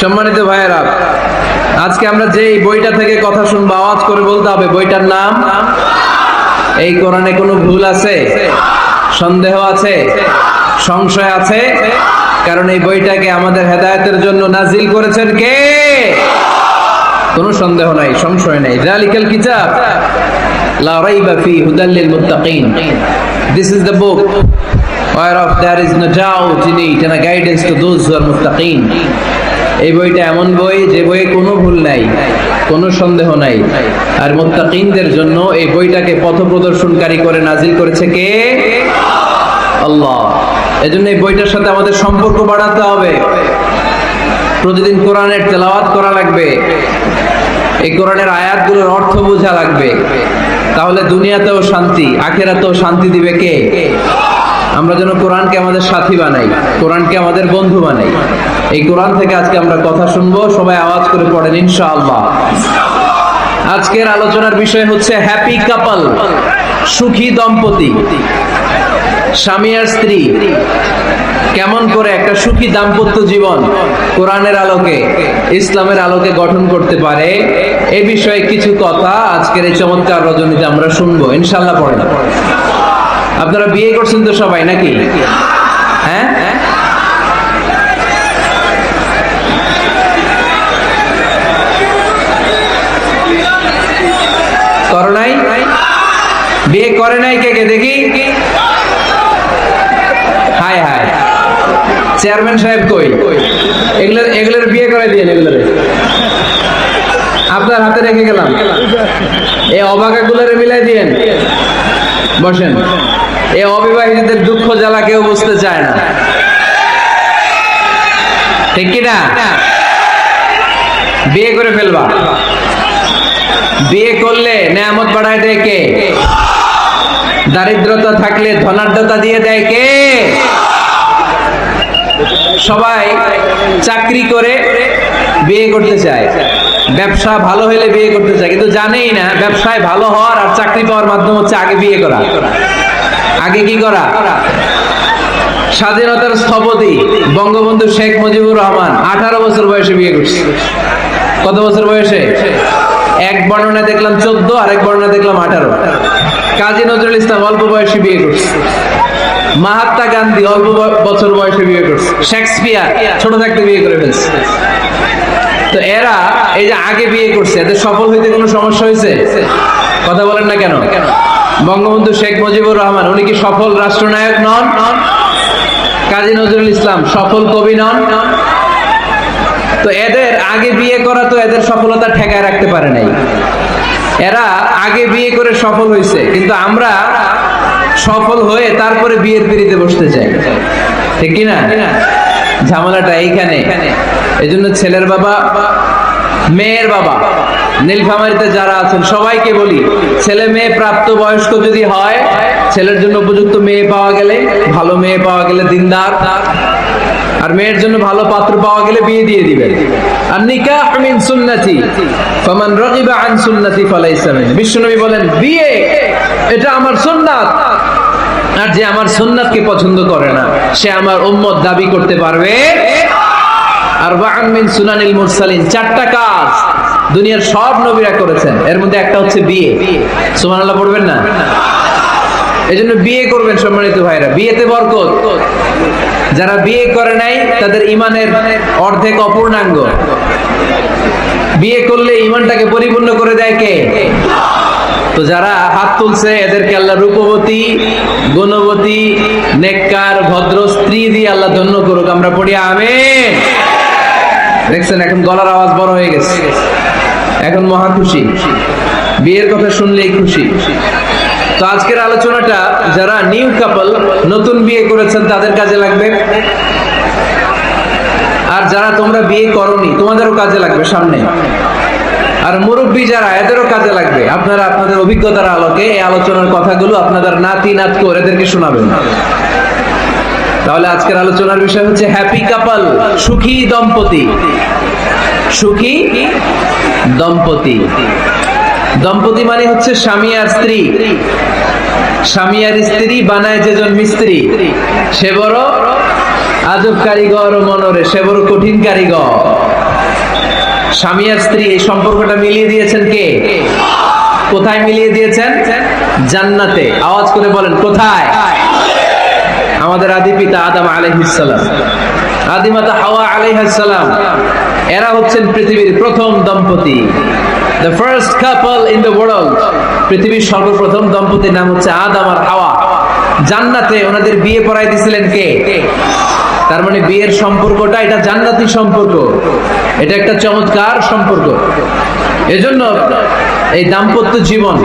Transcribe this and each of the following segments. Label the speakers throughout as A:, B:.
A: সম্মানিত ভাইয়েরা, আজকে আমরা যে বইটা থেকে কথা শুনবো আওয়াজ করে বলতে হবে বইটার নাম। এই কোরআনে কোনো ভুল আছে, সন্দেহ আছে, সংশয় আছে? কারণ এই বইটাকে আমাদের হেদায়েতের জন্য নাজিল করেছেন কে? কোনো সন্দেহ নাই, সংশয় নাই। যালিকাল কিতাব লা রাইবা ফি হুদাল লিল মুত্তাকিন। This is the book whereof there is no doubt in it and a guidance to those who are muttaqin. এই বইটা এমন বই যে বইয়ে কোনো ভুল নাই, কোনো সন্দেহ নাই। আর মুত্তাকিনদের জন্য এই বইটাকে পথ প্রদর্শনকারী করে নাজিল করেছে কে? আল্লাহ। এজন্য এই বইটার সাথে আমাদের সম্পর্ক বাড়াতে হবে। প্রতিদিন কোরআনের তেলাওয়াত করা লাগবে, এই কোরআনের আয়াতগুলোর অর্থ বোঝা লাগবে। তাহলে দুনিয়াতেও শান্তি, আখিরাতেও শান্তি দিবে কে? আমরা যেন কোরআনকে আমাদের সাথী বানাই, কোরআনকে আমাদের বন্ধু বানাই। এই কোরআন থেকে আজকে আমরা কথা শুনবো, সবাই আওয়াজ করে পড়েন ইনশাআল্লাহ। আজকের আলোচনার বিষয় হচ্ছে হ্যাপি কাপল, সুখী দম্পতি। স্বামী আর স্ত্রী কেমন করে একটা সুখী দাম্পত্য জীবন কোরআনের আলোকে, ইসলামের আলোকে গঠন করতে পারে, এই বিষয়ে কিছু কথা আজকের এই চমৎকার রজনীতে আমরা শুনবো ইনশাআল্লাহ। পড়েন। আপনারা বিয়ে করছেন তো সবাই নাকি? হ্যাঁ, করো নাই? বিয়ে করে নাই কে কে দেখি? হায় হায়, চেয়ারম্যান সাহেব কই? এগুলোর বিয়ে করে দিয়ে, এগুলোর আপনার হাতে রেখে গেলাম। এই অবাকাগুলোরে মিলাই দিয়েন। বসেন। এই অবিবাহিতদের দুঃখ জ্বালা কেউ বুঝতে চায় না, ঠিক কিনা? বিয়ে করে ফেলবা। বিয়ে করলে নেয়ামত বাড়ায় দেয় কে? দারিদ্রতা থাকলে ধনাঢ্যতা দিয়ে দেয় কে? সবাই চাকরি করে বিয়ে করতে চায়, ব্যবসা ভালো হলে বিয়ে করতে চায়, কিন্তু জানেই না ব্যবসায় ভালো হওয়ার আর চাকরি পাওয়ার মাধ্যম হচ্ছে আগে বিয়ে করা। আগে কি করা? স্বাধীনতার স্থপতি বঙ্গবন্ধু শেখ মুজিবুর রহমান 18 বছর বয়সে বিয়ে করছে। কত বছর বয়সে? এক বর্ণনা দেখলাম 14, আর এক বর্ণনা দেখলাম 18। কাজী নজরুল ইসলাম অল্প বয়সে বিয়ে করছে। মহাত্মা গান্ধী অল্প বছর বয়সে বিয়ে করছে। শেক্সপিয়ার ছোট থাকতে বিয়ে করে ফেলছে। তো এরা এই যে আগে বিয়ে করছে, এদের সফল হইতে কোনো সমস্যা হয়েছে? কথা বলেন না কেন? বঙ্গবন্ধু শেখ মুজিবুর রহমান উনি কি সফল রাষ্ট্রনায়ক নন? কাজী নজরুল ইসলাম সফল কবি নন? তো এদের আগে বিয়ে করা তো এদের সফলতা ঠেকায় রাখতে পারে নাই। এরা আগে বিয়ে করে সফল হয়েছে, কিন্তু আমরা সফল হয়ে তারপরে বিয়ের পিড়িতে বসতে চাই, ঠিক কিনা? ঝামেলাটা এইখানে। এজন্য ছেলের বাবা, মেয়ের বাবা, নীলফামারীতে যারা আছেন সবাইকে বলি, ছেলে মেয়ে প্রাপ্ত বয়স্ক যদি হয়, ছেলের জন্য উপযুক্ত মেয়ে পাওয়া গেলে, ভালো মেয়ে পাওয়া গেলে দিনদার, আর মেয়ের জন্য ভালো পাত্র পাওয়া গেলে বিয়ে দিয়ে দিবেন। আর নিকাহ মিন সুন্নতি ফামান রাগিবা আন সুন্নতি ফালাইসা মিননি। বিশ্বনবী বলেন বিয়ে এটা আমার সুন্নাত, আর যে আমার সুন্নাতকে পছন্দ করে না সে আমার উম্মত দাবি করতে পারবে। আর ওয়ান মিন সুনানিল মুরসালিন, 4টা কাজ দুনিয়ার সব নবীরা করেছেন, এর মধ্যে একটা হচ্ছে বিয়ে। সুবহানাল্লাহ পড়বেন না? এজন্য বিয়ে করবেন সম্মানিত ভাইরা, বিয়েতে বরকত। যারা বিয়ে করে নাই তাদের ঈমানের অর্ধেক অপূর্ণাঙ্গ। বিয়ে করলে ঈমানটাকে পরিপূর্ণ করে দেয় কে? তো যারা হাত তুলছে এদেরকে আল্লাহ রূপবতী, গুণবতী, নেককার, ভদ্র স্ত্রী দিয়ে আল্লাহ ধন্য করুক। আমরা পড়ি আমিন। দেখছেন এখন গলার আওয়াজ বড় হয়ে গেছে, এখন মহা খুশি, বিয়ের কথা শুনলেই খুশি। তো আজকের আলোচনাটা যারা নিউ কাপল, নতুন বিয়ে করেছেন তাদের কাজে লাগবে, আর যারা তোমরা বিয়ে করোনি তোমাদেরও কাজে লাগবে সামনে। আর মুরব্বী যারা, এদেরও কাজে লাগবে। আপনারা আপনাদের অভিজ্ঞতার আলোকে এই আলোচনার কথাগুলো আপনাদের নাতি নাতকো এদেরকে শোনাবেন। তাহলে আজকের আলোচনার বিষয় হচ্ছে হ্যাপি কাপল, সুখী দম্পতি। সুখী দম্পতি, দম্পতি মানে হচ্ছে স্বামী আর স্ত্রী। স্বামী আর স্ত্রী বানায় যেজন মিস্ত্রি, সে বড় আজব কারিগর ও মনরে, সে বড় কঠিন কারিগর। স্বামী আর স্ত্রী এই সম্পর্কটা মিলিয়ে দিয়েছেন কে? কোথায় মিলিয়ে দিয়েছেন? জান্নাতে। আওয়াজ করে বলেন কোথায়? আমাদের আদি পিতা আদম আলাইহিস সালাম, আদিমাতা হাওয়া আলাইহিস সালাম, এরা হচ্ছেন পৃথিবীর প্রথম দম্পতি, the first couple in the world। পৃথিবীর সর্বপ্রথম দম্পতির নাম হচ্ছে আদম আর হাওয়া। জান্নাতে ওনাদের বিয়ে পড়াই দিয়েছিলেন কে? তার মানে বিয়ের সম্পর্কটা এটা জান্নাতি সম্পর্ক, এটা একটা চমৎকার সম্পর্ক। এজন্য এই দাম্পত্য জীবন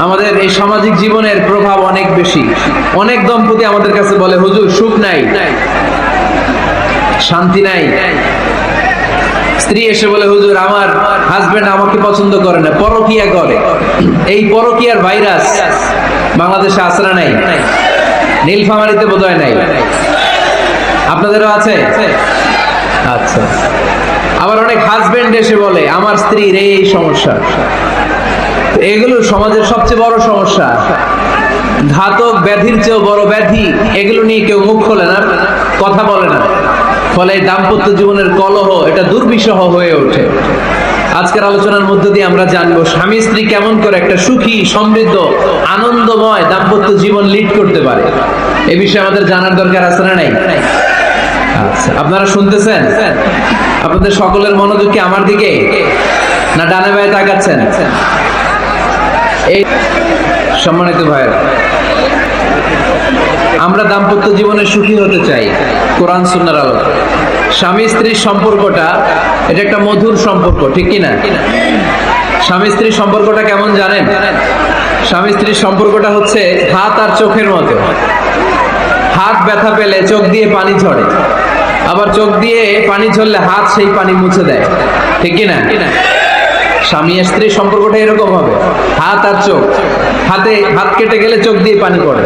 A: আমাদের এই সামাজিক জীবনের প্রভাব অনেক বেশি। অনেক দম্পতি আমাদের কাছে বলে, হুজুর সুখ নাই, শান্তি নাই। স্ত্রী এসে বলে, হুজুর আমার হাজবেন্ড আমাকে পছন্দ করে না, পরকিয়া করে। এই পরকিয়ার ভাইরাস বাংলাদেশে আছে না নাই? নীলফামারীতে বোধহয় নাই, আপনাদেরও আছে? আচ্ছা। আবার অনেক হাজবেন্ড এসে বলে আমার স্ত্রীর এই সমস্যা। এগুলো সমাজের সবচেয়ে বড় সমস্যা, ঘাতক ব্যাধির চেয়েও বড় ব্যাধি। এগুলো নিয়ে কেউ মুখ খোলে না, কথা বলে না, ফলে দাম্পত্য জীবনের কলহ এটা দুর্বিষহ হয়ে ওঠে। আজকের আলোচনার মধ্য দিয়ে আমরা জানবো স্বামী স্ত্রী কেমন করে একটা সুখী, সমৃদ্ধ, আনন্দময় দাম্পত্য জীবন লিড করতে পারে। এ বিষয়ে আমাদের জানার দরকার আছে না নাই? আচ্ছা, আপনারা শুনতেছেন? আপনাদের সকলের মনোযোগ কি আমার দিকে, না ডানে বায়ে তাকাচ্ছেন? এই সম্মানিত ভাইরা, আমরা দাম্পত্য জীবনে সুখী হতে চাই কোরআন সুন্নাহর আলোকে। স্বামী স্ত্রীর সম্পর্কটা এটা একটা মধুর সম্পর্ক, ঠিক কি না? স্বামী স্ত্রীর সম্পর্কটা কেমন জানেন? স্বামী স্ত্রীর সম্পর্কটা হচ্ছে হাত আর চোখের মতো। হাত ব্যথা পেলে চোখ দিয়ে পানি ঝরে, আবার চোখ দিয়ে পানি ঝরলে হাত সেই পানি মুছে দেয়, ঠিক কি না? স্বামী আর স্ত্রীর সম্পর্কটা এরকম হবে, হাত আর চোখ। হাত কেটে গেলে চোখ দিয়ে পানি পড়ে,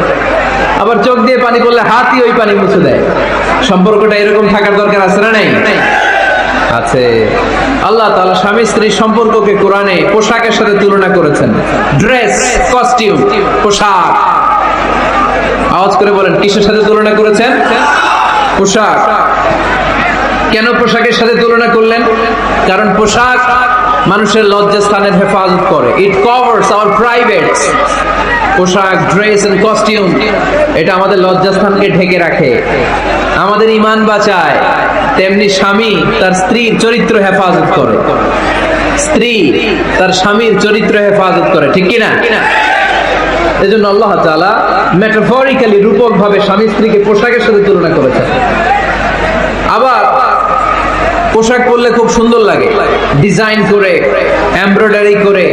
A: আবার চোখ দিয়ে পানি পড়লে হাতই ওই পানি মুছে দেয়। সম্পর্কটা এরকম থাকার দরকার আছে না নাই? আছে। আল্লাহ তাআলা স্বামী স্ত্রীর সম্পর্ককে কোরআনে পোশাকের সাথে তুলনা করেছেন। ড্রেস, কস্টিউম, পোশাক। আওয়াজ করে বলেন কিসের সাথে তুলনা করেছেন? পোশাক। কেন পোশাকের সাথে তুলনা করলেন? কারণ পোশাক মানুষের লজ্জাস্থানের হেফাজত করে। ইট কভারস আওয়ার প্রাইভেটস। পোশাক, ড্রেস এন্ড কস্টিউম এটা আমাদের লজ্জাস্থানকে ঢেকে রাখে, আমাদের ঈমান বাঁচায়। তেমনি স্বামী তার স্ত্রীর চরিত্র হেফাজত করে, স্ত্রী তার স্বামীর চরিত্র হেফাজত করে, ঠিক কি না? এজন্য আল্লাহ তাআলা মেটাফরিক্যালি, রূপক ভাবে স্বামী স্ত্রীকে পোশাকের সাথে তুলনা করেছেন। আবার পোশাক পরলে খুব সুন্দর লাগে, ডিজাইন করে, এমব্রয়ডারি করে,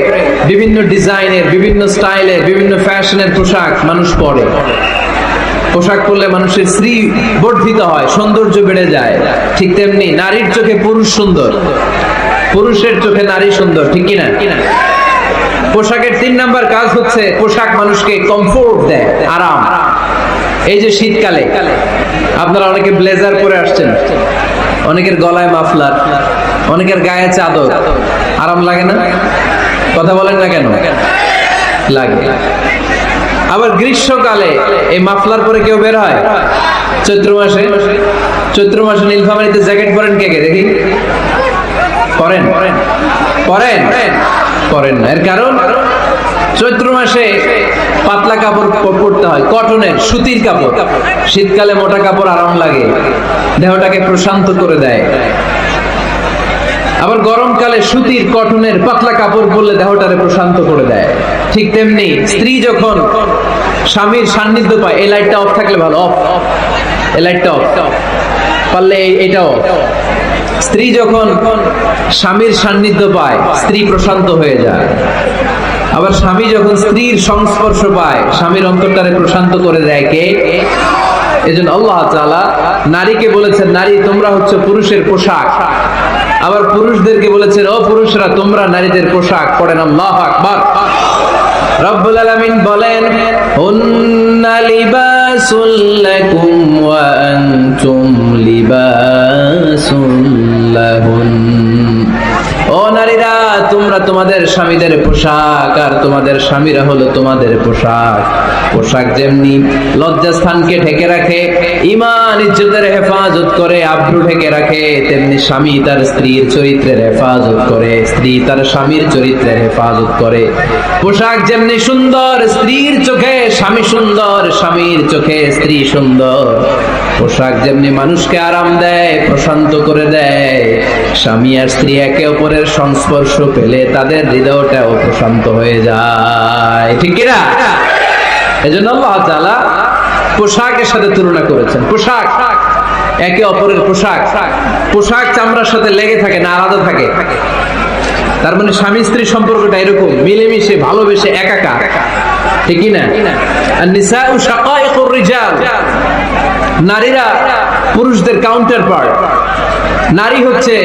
A: বিভিন্ন ডিজাইনের, বিভিন্ন স্টাইলের, বিভিন্ন ফ্যাশনের পোশাক মানুষ পরে। পোশাক পরলে মানুষের শ্রী বর্ধিত হয়, সৌন্দর্য বেড়ে যায়। ঠিক তেমনি নারীর চোখে পুরুষ সুন্দর, পুরুষের চোখে নারী সুন্দর, ঠিক কিনা? পোশাকের 3 নাম্বার কাজ হচ্ছে পোশাক মানুষকে কমফোর্ট দেয়, আরাম। এই যে শীতকালে আপনারা অনেকে ব্লেজার পরে আসছেন, অনেকের গলায় মাফলার, অনেকের গায়ে চাদর, আরাম লাগে না? কথা বলেন না কেন? লাগে। আবার গ্রীষ্মকালে এই মাফলার পরে কেউ বের হয়? চৈত্র মাসে, চৈত্র মাসে নীলফামারীতে জ্যাকেট পরেন কে কে দেখি? পরেন? পরেন? পরেন না। এর কারণ চৈত্র মাসে পাতলা কাপড় পরতে হয়, কটনের, সুতির কাপড়। শীতকালে মোটা কাপড় আরাম লাগে, দেহটাকে প্রশান্ত করে দেয়। আবার গরমকালে সুতির, কটনের পাতলা কাপড় পরলে দেহটারে প্রশান্ত করে দেয়। ঠিক তেমনি স্ত্রী যখন স্বামীর সান্নিধ্য পায়, এই লাইটটা অফ থাকলে ভালো, অফ, এই লাইটটা অফ, পারলে এটাও। স্ত্রী যখন স্বামীর সান্নিধ্য পায়, স্ত্রী প্রশান্ত হয়ে যায়। আবার স্বামী যখন স্ত্রীর সংস্পর্শ পায়, স্বামীর অন্তরটারে প্রশান্ত করে দেয় কে? এজন্য আল্লাহ তাআলা নারীকে বলেছেন, নারী তোমরা হচ্ছে পুরুষের পোশাক। আবার পুরুষদেরকে বলেছেন, ও পুরুষরা তোমরা নারীদের পোশাক। পড়েন আল্লাহু আকবার। রব্বুল আলামিন বলেন, হুন্না লিবাসুল লাকুম ওয়া আনতুম লিবাসুল লাহুন। ও নারীরা তোমরা তোমরা তোমাদের স্বামীদের পোশাক, আর তোমাদের স্বামীরা হলো তোমাদের পোশাক। পোশাক যেমনি লজ্জাস্থানকে ঢেকে রাখে, ঈমান ইজ্জতের হেফাজত করে, আব্রু ঢেকে রাখে, তেমনি স্বামী তার স্ত্রীর চরিত্রের হেফাজত করে, স্ত্রী তার স্বামীর চরিত্রের হেফাজত করে। পোশাক যেমনি সুন্দর, স্ত্রীর চোখে স্বামী সুন্দর, স্বামীর চোখে স্ত্রী সুন্দর। পোশাক যেমনি মানুষকে আরাম দেয়, প্রশান্ত করে দেয়, স্বামী আর স্ত্রী একে অপরের সংস্পর্শ পেলে তাদের হৃদয়টাও প্রশান্ত হয়ে যায়, ঠিক কিনা? এজন্য আল্লাহ তাআলা পোশাকের সাথে তুলনা করেছেন। পোশাক একে অপরের পোশাক, পোশাক চামড়ার সাথে লেগে থাকে না, আলাদা থাকে। তার মানে স্বামী স্ত্রীর সম্পর্কটা এরকম মিলেমিশে ভালোবেসে একাকার, ঠিক কিনা? আর নিসাউ শাকাইকুর রিজাল, নারীরা পুরুষদের কাউন্টার পার্ট। নারী হচ্ছে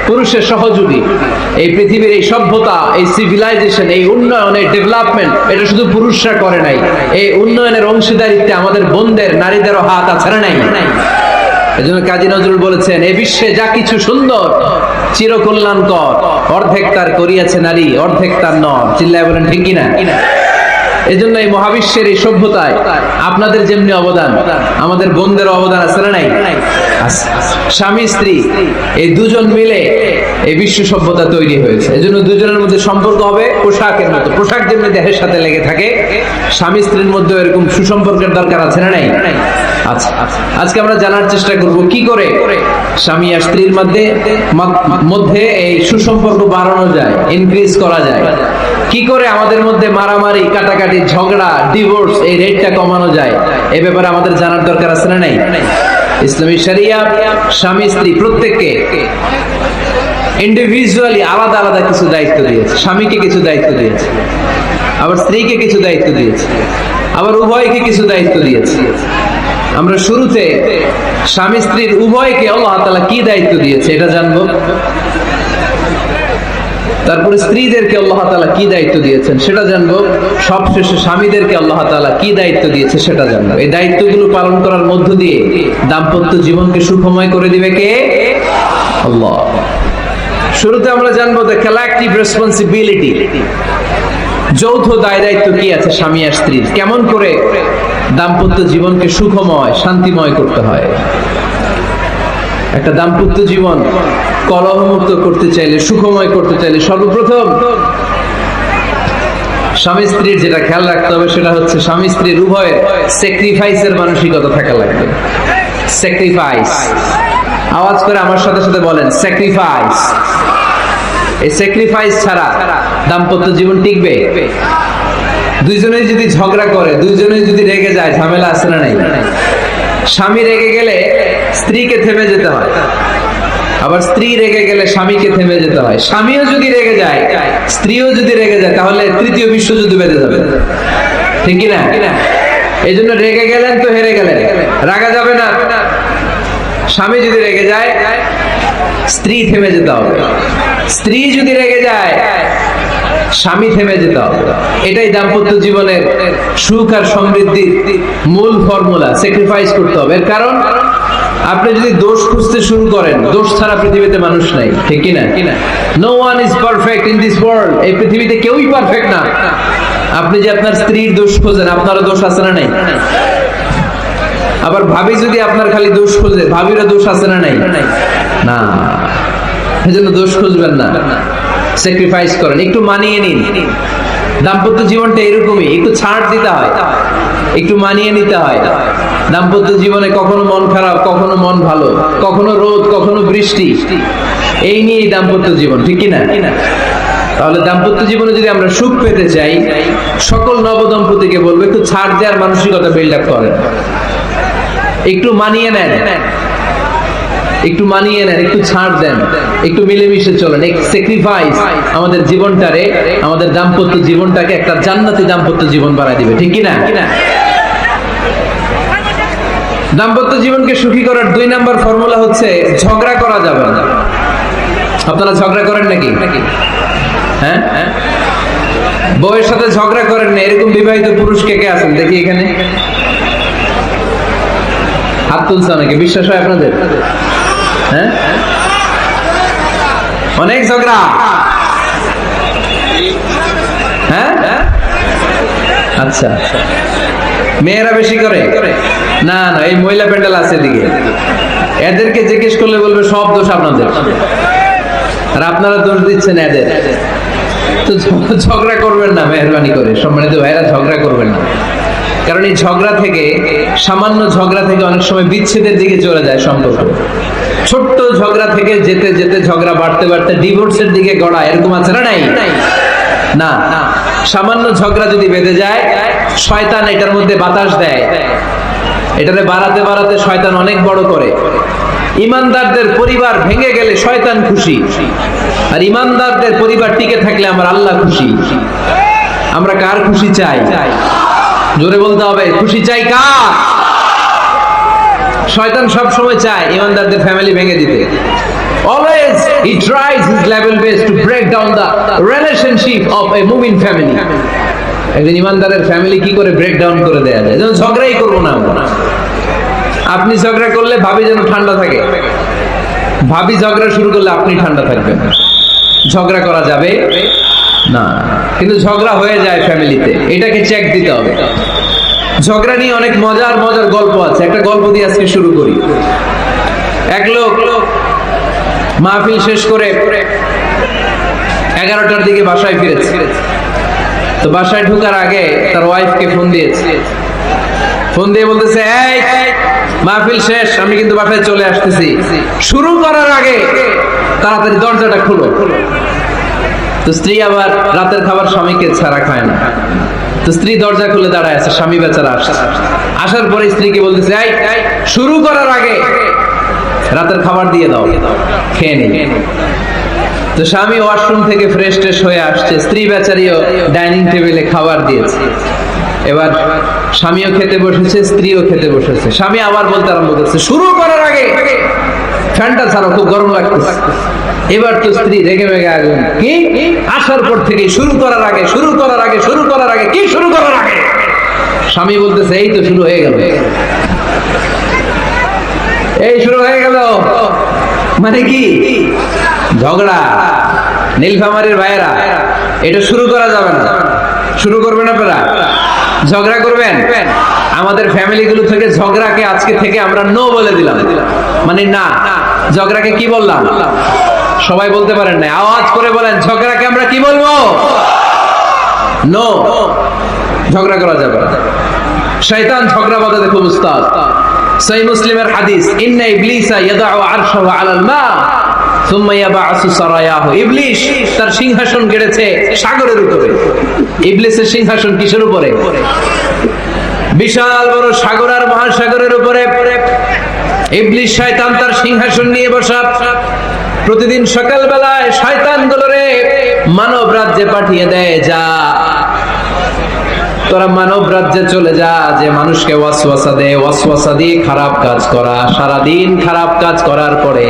A: পুরুষের সহযোগী। এই পৃথিবীর এই সভ্যতা, এই সিভিলাইজেশন, এই উন্নয়ন, এই ডেভেলপমেন্ট, এটা শুধু পুরুষরা করে নাই। এই উন্নয়নের অংশীদারিত্বে আমাদের বোনদের, নারীদেরও হাত আছে না নাই? এজন্য কাজী নজরুল বলেছেন, এ বিশ্বে যা কিছু সুন্দর চিরকল্যাণকর, অর্ধেক তার করিয়াছে নারী, অর্ধেক তার নর। চিল্লায় বলেন ঠিক কিনা? এজন্য এই মহাবিশ্বের এই সভ্যতায় আপনাদের যেমনি অবদান, আমাদের বোনদের অবদান আছে না নাই? স্বামী স্ত্রী এই দুজন মিলে এই বিশ্ব সভ্যতা তৈরি হয়েছে। এজন্য দুজনের মধ্যে সম্পর্ক হবে পোশাকের মতো। পোশাক যেমনি দেহের সাথে লেগে থাকে, স্বামী স্ত্রীর মধ্যে এরকম সুসম্পর্কের দরকার আছে না নাই? আচ্ছা, আজকে আমরা জানার চেষ্টা করব কি করে স্বামী আর স্ত্রীর মধ্যে এই সুসম্পর্ক বাড়ানো যায়, ইনক্রিজ করা যায়। কি করে আমাদের মধ্যে মারামারি, কাটাকাটি, ঝগড়া, ডিভোর্স এই রেটটা কমানো যায়, এই ব্যাপারে আমাদের জানার দরকার আছে না নাই? ইসলামী শরিয়া স্বামী স্ত্রী প্রত্যেককে ইন্ডিভিজুয়ালি আলাদা আলাদা কিছু দায়িত্ব দিয়েছে। স্বামীকে কিছু দায়িত্ব দিয়েছে, আবার স্ত্রীকে কিছু দায়িত্ব দিয়েছে, আবার উভয়কে কিছু দায়িত্ব দিয়েছে। আমরা শুরুতে স্বামী স্ত্রীর উভয়কে আল্লাহ তাআলা কি দায়িত্ব দিয়েছে এটা জানবো। তারপরে স্ত্রীদেরকে আল্লাহ তাআলা কি দায়িত্ব দিয়েছেন সেটা জানবো। সবশেষে স্বামীদেরকে আল্লাহ তাআলা কি দায়িত্ব দিয়েছে সেটা জানবো। এই দায়িত্বগুলো পালন করার মধ্য দিয়ে দাম্পত্য জীবনকে সুখময় করে দিবে কে? আল্লাহ। শুরুতে আমরা জানবো দ্য কালেকটিভ রেসপন্সিবিলিটি, যৌথ দায় দায়িত্ব কি আছে স্বামী আর স্ত্রীর, কেমন করে দাম্পত্য জীবনকে সুখময়, শান্তিময় করতে হয়। একটা দাম্পত্য জীবন কলহমুক্ত করতে চাইলে, সুখময় করতে চাইলে সর্বপ্রথম স্বামী স্ত্রীর যেটা খেয়াল রাখতে হবে সেটা হচ্ছে স্বামী স্ত্রীর উভয়ের স্যাক্রিফাইসের মানসিকতা থাকা লাগবে। স্যাক্রিফাইস, আওয়াজ করে আমার সাথে সাথে বলেন স্যাক্রিফাইস। এই স্যাক্রিফাইস ছাড়া দাম্পত্য জীবন টিকবে? দুইজনেই যদি ঝগড়া করে, দুইজনেই যদি রেগে যায়, ঝামেলা আছে না নাই? স্বামী রেগে গেলে স্ত্রীকে থেমে যেতে হয়, আবার স্ত্রী রেগে গেলে স্বামীকে থেমে যেতে হয়। স্বামীও যদি রেগে যায়, স্ত্রীও যদি রেগে যায়, তাহলে তৃতীয় বিশ্বযুদ্ধ বেঁধে যাবে, ঠিক কিনা? এই জন্য রেগে গেলেন তো হেরে গেলেন, রাগা যাবে না। স্বামী যদি রেগে যায়, স্ত্রী থেমে যেতে হবে। স্ত্রী যদি রেগে যায়, স্বামী থেমে যেতে হবে। এটাই দাম্পত্য জীবনের সুখ আর সমৃদ্ধির মূল ফর্মুলা। স্যাক্রিফাইস করতে হবে। এর কারণ আপনি যদি দোষ খুঁজতে শুরু করেন, দোষ ছাড়া পৃথিবীতে মানুষ নাই, ঠিক কিনা? No one is perfect in this world. এই পৃথিবীতে কেউই পারফেক্ট না। আপনি যে আপনার স্ত্রীর দোষ খোঁজেন, আপনারও দোষ আছে না নাই? আবার ভাবি যদি আপনার খালি দোষ খোঁজে, ভাবিরও দোষ আছে না নাই? না, এজন্য দোষ খুঁজবেন না, স্যাক্রিফাইস করেন, একটু মানিয়ে নিন। দাম্পত্য জীবনটা এরকমই, একটু ছাড় দিতে হয়, একটু মানিয়ে নিতে হয়। দাম্পত্য জীবনে কখনো মন খারাপ, কখনো মন ভালো, কখনো রোদ, কখনো বৃষ্টি, এই নিয়েই দাম্পত্য জীবন, ঠিক কিনা? তাহলে দাম্পত্য জীবনে যদি আমরা সুখ পেতে চাই, সকল নবদম্পতিকে বলবো একটু ছাড় দেওয়ার মানসিকতা বিল্ড আপ করেন, একটু মানিয়ে নেন, একটু মানিয়ে নেন, একটু ছাড় দেন, একটু মিলেমিশে চলেন। স্যাক্রিফাইস আমাদের জীবনটারে, আমাদের দাম্পত্য জীবনটাকে একটা জান্নাতি দাম্পত্য জীবন বানায় দিবে, ঠিক কিনা? দাম্পত্য জীবনকে সুখী করার 2 নাম্বার ফর্মুলা হচ্ছে ঝগড়া করা যাবে না। আপনারা ঝগড়া করেন নাকি? হ্যাঁ, বউয়ের সাথে ঝগড়া করেন না এরকম বিবাহিত পুরুষ কে কে আছেন দেখি এখানে? হাত তুলছে অনেকে, বিশ্বাস হয় আপনাদের? হ্যাঁ, অনেক ঝগড়া। হ্যাঁ, আচ্ছা, মেয়েরা বেশি করে? না না, এই মহিলা প্যান্ডেল আছে এদিকে, এদেরকে জিজ্ঞেস করলে বলবে সব দোষ আপনাদের, আর আপনারা দোষ দিচ্ছেন এদের। তো ঝগড়া করবেন না মেহরবানি করে, সম্মানিত ভাইরা, ঝগড়া করবেন না। কারণ এই ঝগড়া থেকে, সামান্য ঝগড়া থেকে অনেক সময় বিচ্ছেদের দিকে চলে যায় সম্পর্ক। ছোট্ট ঝগড়া থেকে যেতে যেতে ঝগড়া বাড়তে বাড়তে ডিভোর্সের দিকে গড়ায়, এরকম আছে না? নাই না, সামান্য ঝগড়া যদি বেঁধে যায়, শয়তান এটার মধ্যে বাতাস দেয়, এটারে বাড়াতে বাড়াতে শয়তান অনেক বড় করে। ইমানদারদের পরিবার ভেঙে গেলে শয়তান খুশি, আর ইমানদারদের পরিবার টিকে থাকলে আমার আল্লাহ খুশি। আমরা কার খুশি চাই? জোরে বলতে হবে, খুশি চাই কার? শয়তান সব সময় চায় ইমানদারদের ফ্যামিলি ভেঙে দিতে। Always he tries his level best to break down the relationship of a mu'min family. একজন ইমানদারের ফ্যামিলি কি করে ব্রেক ডাউন করে দেয়া যায়? যেন ঝগড়াই করবো না আমরা। আপনি ঝগড়া করলে ভাবি যেন ঠান্ডা থাকে, ভাবি ঝগড়া শুরু করলে আপনি ঠান্ডা থাকবেন। ঝগড়া করা যাবে না, কিন্তু ঝগড়া হয়ে যায় ফ্যামিলিতে, এটাকে চেক দিতে হবে। ঝগড়া নিয়ে অনেক মজার মজার গল্প আছে, একটা গল্প দিয়ে আজকে শুরু করি। এক লোক মাহফিল শেষ করে 11টার দিকে বাসায় ফিরেছে। তো বাসায় ঢোকার আগে তার ওয়াইফকে ফোন দিয়েছে, ফোন দিয়ে বলতেছে, এই মাহফিল শেষ, আমি কিন্তু বাসায় চলে আসতেছি, শুরু করার আগে তাড়াতাড়ি দরজাটা খুলো। তো স্ত্রী আবার রাতের খাবার স্বামীকে ছাড়া খায় না, তো স্ত্রী দরজা খুলে দাঁড়ায় আছে, স্বামী বেচারা আসছে। আসার পরে স্ত্রীকে বলতেছে, এই শুরু করার আগে রাতের খাবার দিয়ে দাও, খেয়ে নেই। তো স্বামী ওয়াশরুম থেকে ফ্রেশ ট্রেশ হয়ে আসছে, স্ত্রী বেচারিও ডাইনিং টেবিলে খাবার দিয়েছে। এবার স্বামীও খেতে বসেছে, স্ত্রীও খেতে বসেছে। স্বামী আবার বলতে আরম্ভ করছে, শুরু করার আগে ফ্যানটা ছাড়ো, খুব গরম লাগতেছে। এবার তো স্ত্রী রেগে মেগে আগুন, কি আসার পর থেকে শুরু করার আগে, শুরু করার আগে, শুরু করার আগে, কি শুরু করার আগে? স্বামী বলতেছে, এই তো শুরু হয়ে গেল, এই শুরু হয়ে গেল। মানে কি? ঝগড়া। নীলফামারীর ভাইয়েরা, এটা শুরু করা যাবে না। শুরু করবেন আপনারা? ঝগড়া করবেন? আমাদের ফ্যামিলিগুলো থেকে ঝগড়াকে আজকে থেকে আমরা নো বলে দিলাম। মানে না, ঝগড়াকে কি বললাম? সবাই বলতে পারেন না, আওয়াজ করে বলেন, ঝগড়াকে আমরা কি বলবো? নো। ঝগড়া করা যাবে না। শয়তান ঝগড়া বাঁধাতে খুব উস্তাদ। সহিহ মুসলিমের হাদিস, ইন্না ইবলিসা ইয়াদাউ আরশাহু আলাল মা সুম্মা ইয়াবআসু সারায়াহু। ইবলিস তার সিংহাসন গেড়েছে সাগরের উপরে। ইবলিসের সিংহাসন কিসের উপরে? বিশাল বড় সাগর আর মহাসাগরের উপরে। ইবলিস শয়তান তার সিংহাসন নিয়ে বসা। প্রতিদিন সকালবেলায় শয়তানগুলোরে মানব রাজ্যে পাঠিয়ে দেয়, যা তোরা মানব রাজ্যে চলে যা, যে মানুষকে ওয়াসওয়াসা দেয়, ওয়াসওয়াসা দিয়ে খারাপ কাজ করা। সারাদিন খারাপ কাজ করার পরে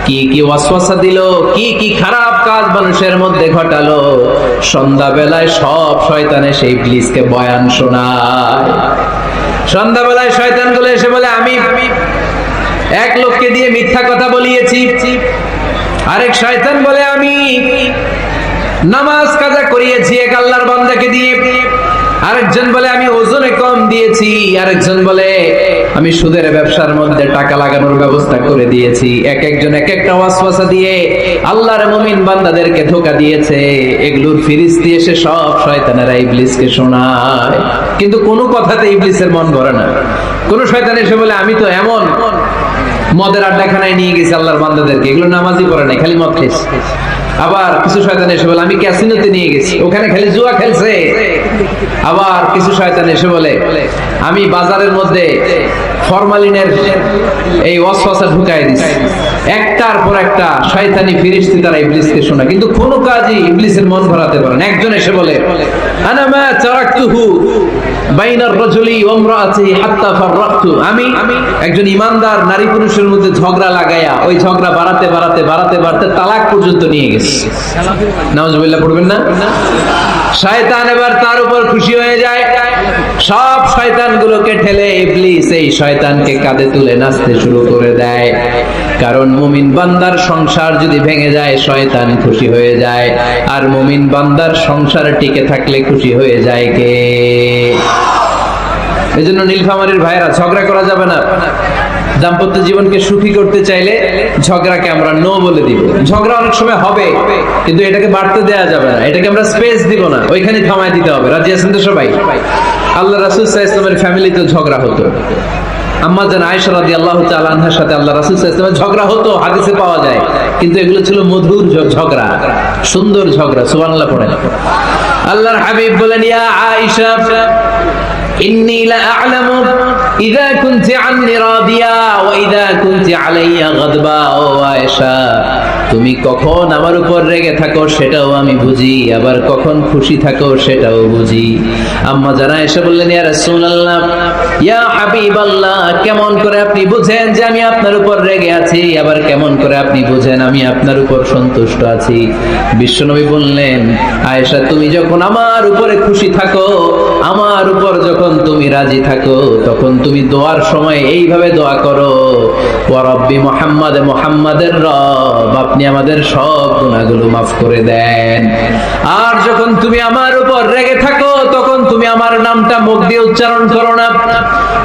A: কি কি ওয়াসওয়াসা দিল, কি কি খারাপ কাজ মানুষের মধ্যে ঘটালো, সন্ধ্যাবেলায় সব শয়তানে সেই ইবলিসকে বয়ান শোনায়। সন্ধ্যাবেলায় শয়তানগুলো এসে বলে, আমি এক লোককে দিয়ে মিথ্যা কথা বলিয়েছি। আরেক শয়তান বলে, আমি নামাজ কাজা করিয়েছি এক আল্লাহর বান্দাকে দিয়ে। আরেকজন বলে, আমি ওজনে কম দিয়েছি। আরেকজন বলে, আমি সুদের ব্যবসার মধ্যে টাকা লাগানোর ব্যবস্থা করে দিয়েছি। এক একজন এক একটা ওয়াসওয়াসা দিয়ে আল্লাহর মুমিন বান্দাদেরকে ধোঁকা দিয়েছে। এগুলোর ফিরিস্তি এসে সব শয়তানেরা ইবলিসকে শোনায়, কিন্তু কোনো কথাতে ইবলিসের মন ভরে না। কোন শয়তান এসে বলে, আমি তো এমন মদের আড্ডাখানায় নিয়ে গেছি আল্লাহর বান্দাদেরকে, এগুলো নামাজই পড়ে নাই, খালি মদ খেয়েছে। আবার কিছু শয়তান এসে বলে, আমি ক্যাসিনোতে নিয়ে গেছি, ওখানে খালি জুয়া খেলছে। আবার কিছু শয়তান এসে বলে, আমি বাজারের মধ্যে ফরমালিনের এই ওয়াসওয়াসা ঢুকাই দিছি। একটার পর একটা শয়তানি ফিরিস্তি তারা ইবলিসকে শোনা, কিন্তু কোনো কাজই ইবলিসের মন ভরাতে পারে না। একজন এসে বলে, আনা মা তারাকতুহু বাইনার রাজুলি ওয়া ইমরাআতিহি হাত্তা ফাররাকতু। আমি একজন ইমানদার নারী পুরুষের মধ্যে ঝগড়া লাগায়া ওই ঝগড়া বাড়াতে বাড়াতে বাড়াতে বাড়াতে তালাক পর্যন্ত নিয়ে গেছি। নাউজুবিল্লাহ পড়বেন না? শয়তান এবার তার উপর খুশি হয়ে যায়। সব শয়তানগুলোকে ঠেলে ইবলিস এই শয়তানকে কাঁধে তুলে নাচতে শুরু করে দেয়। কারণ মুমিন বান্দার সংসার যদি ভেঙে যায় শয়তান খুশি হয়ে যায়, আর মুমিন বান্দার সংসার টিকে থাকলে খুশি হয়ে যায় কে? এজন্য নীলফামারীর ভাইরা, ঝগড়া করা যাবে না। দাম্পত্য জীবনকে সুখী করতে চাইলে ঝগড়াকে আমরা নো বলে দিব। ঝগড়া অনেক সময় হবে, কিন্তু এটাকে বাড়তে দেয়া যাবে না, এটাকে আমরা স্পেস দিব না, ওইখানে থামায় দিতে হবে। রাজি আছেন তো সবাই? আল্লাহ রাসূল সাল্লাল্লাহু আলাইহি ওয়াসাল্লামের ফ্যামিলিতে ঝগড়া হতো। আম্মা জান আয়েশা রাদিয়াল্লাহু তাআলা আনহার সাথে আল্লাহ রাসূল সাল্লাল্লাহু আলাইহি ওয়াসাল্লামের ঝগড়া হতো, হাদিসে পাওয়া যায়। কিন্তু এগুলো ছিল মধুর ঝগড়া, সুন্দর ঝগড়া। সুবহানাল্লাহ পড়েন। আল্লাহর হাবিব বলেন, ইয়া আয়েশা ইন্নী লা আ'লামু ইযা কুনতি আন্নী রাদিয়া ওয়া ইযা কুনতি আলাইয়া গাদবা। ও আয়েশা, তুমি কখন আমার উপর রেগে থাকো সেটাও আমি বুঝি, আবার কখন খুশি থাকো সেটাও বুঝি। আম্মা জান আয়েশা বললেন, ইয়া রাসূলুল্লাহ, ইয়া হাবিবাল্লাহ, কেমন করে আপনি বুঝেন যে আমি আপনার উপর রেগে আছি, আবার কেমন করে আপনি বুঝেন আমি আপনার উপর সন্তুষ্ট আছি? বিশ্বনবী বললেন, আয়েশা, তুমি যখন আমার উপরে খুশি থাকো, আমার উপর যখন তুমি রাজি থাকো, তখন তুমি দোয়ার সময় এইভাবে দোয়া করো, ওয়া রাব্বি মুহাম্মাদ, মুহাম্মাদের রব, আপনি আমাদের সব গুনাহগুলো মাফ করে দেন। আর যখন তুমি আমার উপর রেগে থাকো, তখন তুমি আমার নামটা মুখ দিয়ে উচ্চারণ করো না,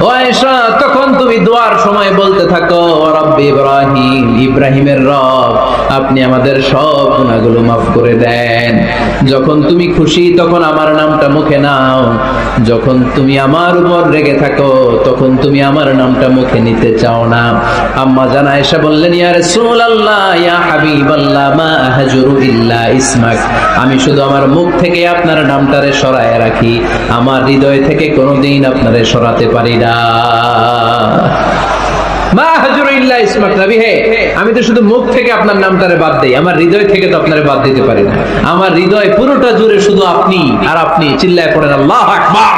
A: ও আয়েশা, তখন তুমি দোয়ার সময় বলতে থাকো, ওয়া রাব্বি ইব্রাহিম, ইব্রাহিমের রব, আপনি আমাদের সব গুনাহগুলো মাফ করে দেন। যখন তুমি খুশি তখন আমার নামটা মুখে নাও, যখন তুমি আমার উপর রেগে থাকো তখন তুমি আমার নামটা মুখে নিতে চাও না। আম্মা জান আয়েশা বললেন, ইয়া রাসূলুল্লাহ, ইয়া হাবিবাল্লাহ, মা আহজুরু ইল্লা ইসমাক, আমি শুধু আমার মুখ থেকে আপনার নামটারে সরায় রাখি, আমার হৃদয় থেকে কোনোদিন আপনারে সরাতে পারি না। মা আহজুরু ইল্লা ইসমাক, নবী হে, আমি তো শুধু মুখ থেকে আপনার নামটারে বাদ দেই, আমার হৃদয় থেকে তো আপনারে বাদ দিতে পারি না। আমার হৃদয় পুরোটা জুড়ে শুধু আপনি আর আপনি। চিল্লায় পড়েন আল্লাহু আকবার।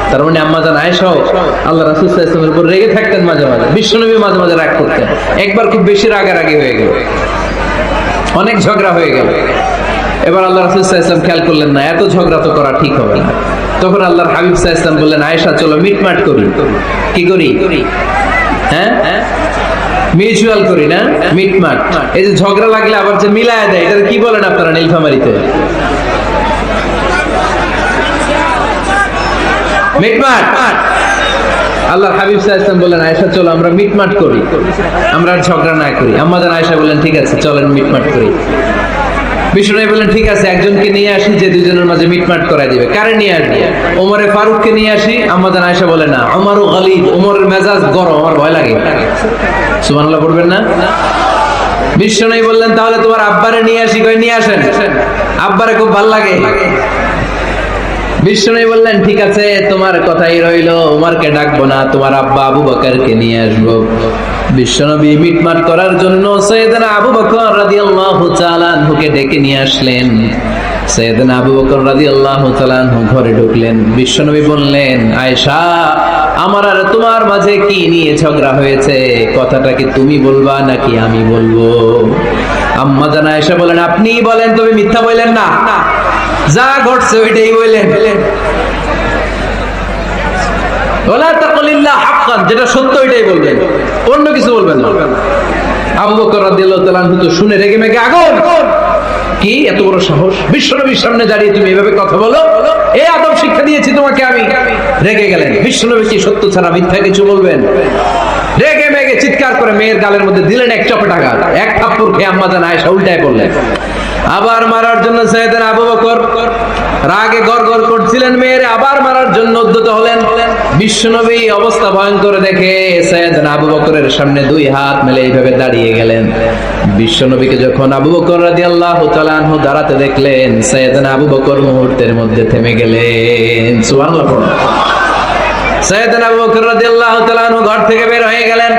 A: তার মানে আম্মা জান আয়েশাও আল্লাহ রাসূল সাল্লাল্লাহু আলাইহি ওয়াসাল্লামের উপর রেগে থাকতেন মাঝে মাঝে, বিশ্বনবী মাঝে মাঝে রাগ করতেন। একবার খুব বেশি রাগারাগি হয়ে গেল, অনেক ঝগড়া হয়ে গেল। এবার আল্লাহ রাসূল সাল্লাল্লাহু আলাইহি ওয়াসাল্লাম খেয়াল করলেন না, এত ঝগড়া তো করা ঠিক হবে না। তখন আল্লাহর হাবিব সাল্লাল্লাহু আলাইহি ওয়াসাল্লাম বললেন, আয়েশা, চলো মিটমাট করি। কি করি? হ্যাঁ, মিউচুয়াল করি না, মিটমাট। এই যে ঝগড়া লাগলে আবার যে মিলায় দেয়, এটা কি বলেন আপনারা নীলফামারীতে? মিটমাট। আল্লাহর হাবিব সাল্লাল্লাহু আলাইহি ওয়াসাল্লাম বললেন, আয়েশা, চলো আমরা মিটমাট করি, আমরা আর ঝগড়া না করি। আম্মা জান আয়েশা বললেন, ঠিক আছে, চলেন মিটমাট করি। বিষ্ণু বললেন, ঠিক আছে, একজনকে নিয়ে আসি যে দুজনের মাঝে মিটমাট করাই দিবে। কারে নিয়ে আসবি? ওমরে ফারুককে নিয়ে আসি। আম্মা জান আয়েশা বলে, না, ওমরও গালিব, ওমরের মেজাজ গরম, আমার ভয় লাগে। সুবহানাল্লাহ পড়বেন না? বিষ্ণু বললেন, তাহলে তোমার আব্বারে নিয়ে আসি। কই, নিয়ে আসেন, আব্বারে খুব ভালো লাগে। বিষ্ণু বললেন, ঠিক আছে, তোমার কথাই রইলো, ওমরকে ডাকবো না, তোমার আব্বা আবু বকরকে নিয়ে আসবো। বিশ্বনবী মিটমাট করার জন্য সাইয়েদনা আবু বকর রাদিয়াল্লাহু তাআলা আনহুকে ডেকে নিয়ে আসলেন। সাইয়েদনা আবু বকর রাদিয়াল্লাহু তাআলা আনহু ঘরে ঢুকলেন। বিশ্বনবী বললেন, আয়েশা, আমার আর তোমার মাঝে কি নিয়ে ঝগড়া হয়েছে? কথাটা কি তুমি বলবা নাকি আমি বলবো? আম্মা জান আয়েশা বলেন, আপনিই বলেন, তুমি মিথ্যা বললেন না, যা ঘটছে ওইটাই বললেন। ওয়ালা তাকুলিল্লাহ হাক্কান, যেটা সত্য ওইটাই বলবেন, অন্য কিছু বলবেন না। আবু বকর রাদিয়াল্লাহু তাআলা আনহু তো শুনে রেগে মেগে আগুন। কি এত বড় সাহস, বিশ্বনবীর সামনে দাঁড়িয়ে তুমি এভাবে কথা বলো? এই আদব শিক্ষা দিয়েছি তোমাকে আমি। রেগে গেলেন। বিশ্বনবী কি সত্য ছাড়া মিথ্যা কিছু বলবেন? রেগে মেগে চিৎকার করে মেয়ের গালের মধ্যে দিলেন এক চপেটাঘাত। এক থাপ্পড় খেয়ে আম্মা জান আয়েশা উল্টায় পড়লেন। আবার মারার জন্য সাইয়েদনা আবু বকর রাগে গড়গড় করছিলেন, মেয়ের আবার মারার জন্য উদ্যত হলেন। বিশ্বনবী অবস্থা ভয়ঙ্কর দেখে সাইয়েদনা আবু বকরের সামনে দুই হাত মেলে এইভাবে দাঁড়িয়ে গেলেন। বিশ্বনবীকে যখন আবু বকর রাদিয়াল্লাহু তাআলা আনহু দাঁড়াতে দেখলেন, সাইয়েদনা আবু বকর মুহূর্তের মধ্যে থেমে গেলেন। সুবহানাল্লাহ। সাইয়েদনা আবু বকর রাদিয়াল্লাহু তাআলা আনহু ঘর থেকে বের হয়ে গেলেন।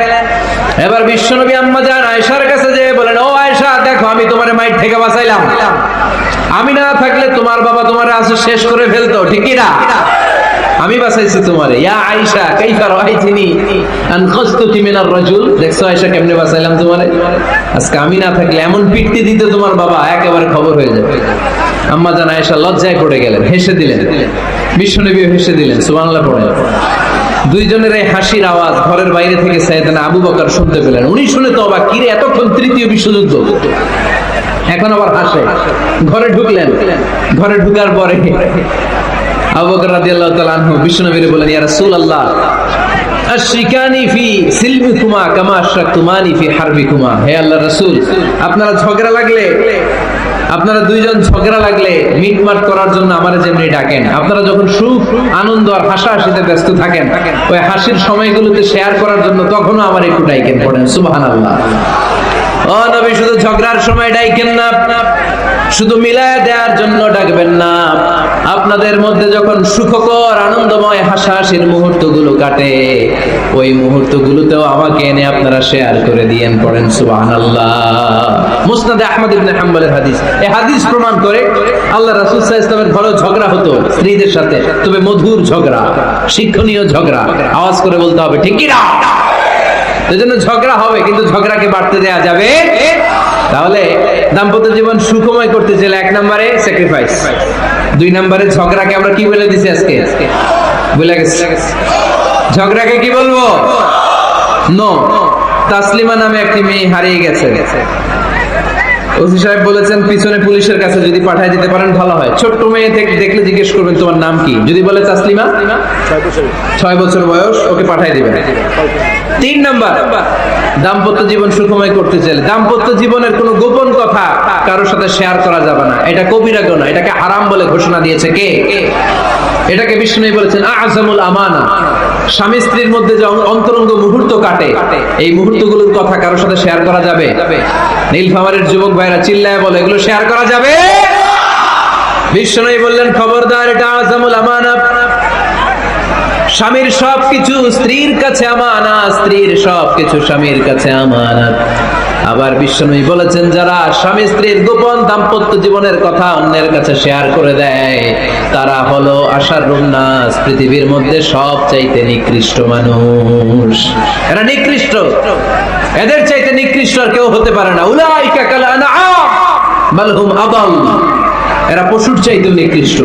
A: এবার বিশ্বনবী আম্মা জান আয়েশার কাছে যেয়ে বলেন, ও আয়েশা, দেখো, আমি তোমার মাইর থেকে বাঁচাইলাম। আমি না থাকলে তোমার বাবা তোমার আসে শেষ করে ফেলতো, ঠিক কি না? আমি বাঁচাইছি তোমারে। ইয়া আয়েশা, কাইফা রাআইতিনি আন খাসতুকি মিনার রাজুল, দেখছো আয়েশা কেমনে বাঁচাইলাম তোমারে? আজকে আমি না থাকলে এমন পিটতে দিতে তোমার বাবা, একেবারে খবর হয়ে যাবে। আম্মা জান আয়েশা লজ্জায় পড়ে গেলেন, হেসে দিলেন। বিশ্বনবী হেসে দিলেন, সুবহানাল্লাহ পড়েন। দুইজনের এই হাসির আওয়াজ ঘরের বাইরে থেকে সাইয়েদনা আবু বকর শুনতে পেলেন। উনি শুনে তো অবাক, কিরে এতক্ষণ তৃতীয় বিশ্বযুদ্ধ, এখন আবার হাসে। ঘরে ঢুকলেন, ঘরে ঢুকার পরে আবু বকর রাদিয়াল্লাহু তাআলা আনহু বিশ্বনবীকে বলেন, ইয়া রাসূলুল্লাহ আশরিকানি ফি সিলমিকুমা কামা আশরাকতুমানি ফি হারবিকুমা। হে আল্লাহর রাসূল, আপনারা ঝগড়া লাগলে, আপনারা দুইজন ঝগড়া লাগলে মিটমাট করার জন্য আমারে যেমনি ডাকেন, আপনারা যখন সুখ আনন্দ আর হাসাহাসিতে ব্যস্ত থাকেন, ওই হাসির সময়গুলোতে শেয়ার করার জন্য তখনও আমার একটু ডাকেন। পড়েন সুবহানাল্লাহ। ও নবী, শুধু ঝগড়ার সময় ডাকেন না, শুধু মিলায় দেওয়ার জন্য ডাকবেন না। আপনাদের মধ্যে যখন সুখকর আনন্দময় হাসাহাসির মুহূর্তগুলো কাটে, ওই মুহূর্তগুলোতেও আমাকে এনে আপনারা শেয়ার করে দিয়েন। পড়েন সুবহানাল্লাহ। মুসনাদে আহমদ ইবনে হাম্বলের হাদিস। এই হাদিস প্রমাণ করে আল্লাহ রাসূল সাল্লাল্লাহু আলাইহি ওয়াসাল্লামের ঘরেও ঝগড়া হতো স্ত্রীদের সাথে, তবে মধুর ঝগড়া, শিক্ষণীয় ঝগড়া। আওয়াজ করে বলতে হবে ঠিক কি না? এজন্য ঝগড়া হবে, কিন্তু ঝগড়াকে বাড়তে দেয়া যাবে। তাহলে দাম্পত্য জীবন সুখময় করতে চাইলে 1 নম্বরে স্যাক্রিফাইস, 2 নম্বরে ঝগড়াকে আমরা কি বলে দিছি আজকে? ভুলে গেছি। ঝগড়াকে কি বলবো? নো। তাসলিমা নামে একটি মেয়ে হারিয়ে গেছে। ওসি সাহেব বলেছেন পিছনে পুলিশের কাছে যদি পাঠিয়ে দিতে পারেন ভালো হয়। ছোট্ট মেয়ে দেখলে জিজ্ঞেস করবেন তোমার নাম কি, যদি বলে তাসলিমা, 6 বছর বয়স, ওকে পাঠিয়ে দিবেন। 3 নাম্বার, দাম্পত্য জীবন সুখময় করতে চাইলে দাম্পত্য জীবনের কোনো গোপন কথা কারোর সাথে শেয়ার করা যাবে না। এটা কবিরা গুনাহ, এটাকে হারাম বলে ঘোষণা দিয়েছে কে? এটাকে বিষ্ণু বলেছেন আযমুল আমানা। স্বামী স্ত্রীর মধ্যে যে অন্তরঙ্গ মুহূর্ত কাটে, এই মুহূর্তগুলোর কথা কারোর সাথে শেয়ার করা যাবে? নীলফামারীর যুবক ভাইরা চিল্লায় বলে এগুলো শেয়ার করা যাবে? বিষ্ণু বললেন খবরদার, এটা আযমুল আমানা। স্বামীর সবকিছু স্ত্রীর কাছে আমানত, স্ত্রীর সবকিছু স্বামীর কাছে আমানত। আবার বিশ্বনবী বলেছেন যারা স্বামী স্ত্রীর গোপন দাম্পত্য জীবনের কথা অন্যের কাছে শেয়ার করে দেয়, তারা হলো আশারুন নাস, পৃথিবীর মধ্যে সবচাইতে নিকৃষ্ট মানুষ। এরা নিকৃষ্ট, এদের চাইতে নিকৃষ্ট আর কেউ হতে পারে না। উলাইকা কাল আনআম বাল হুম আদাল। এরা পশুর চাইতেও নিকৃষ্ট,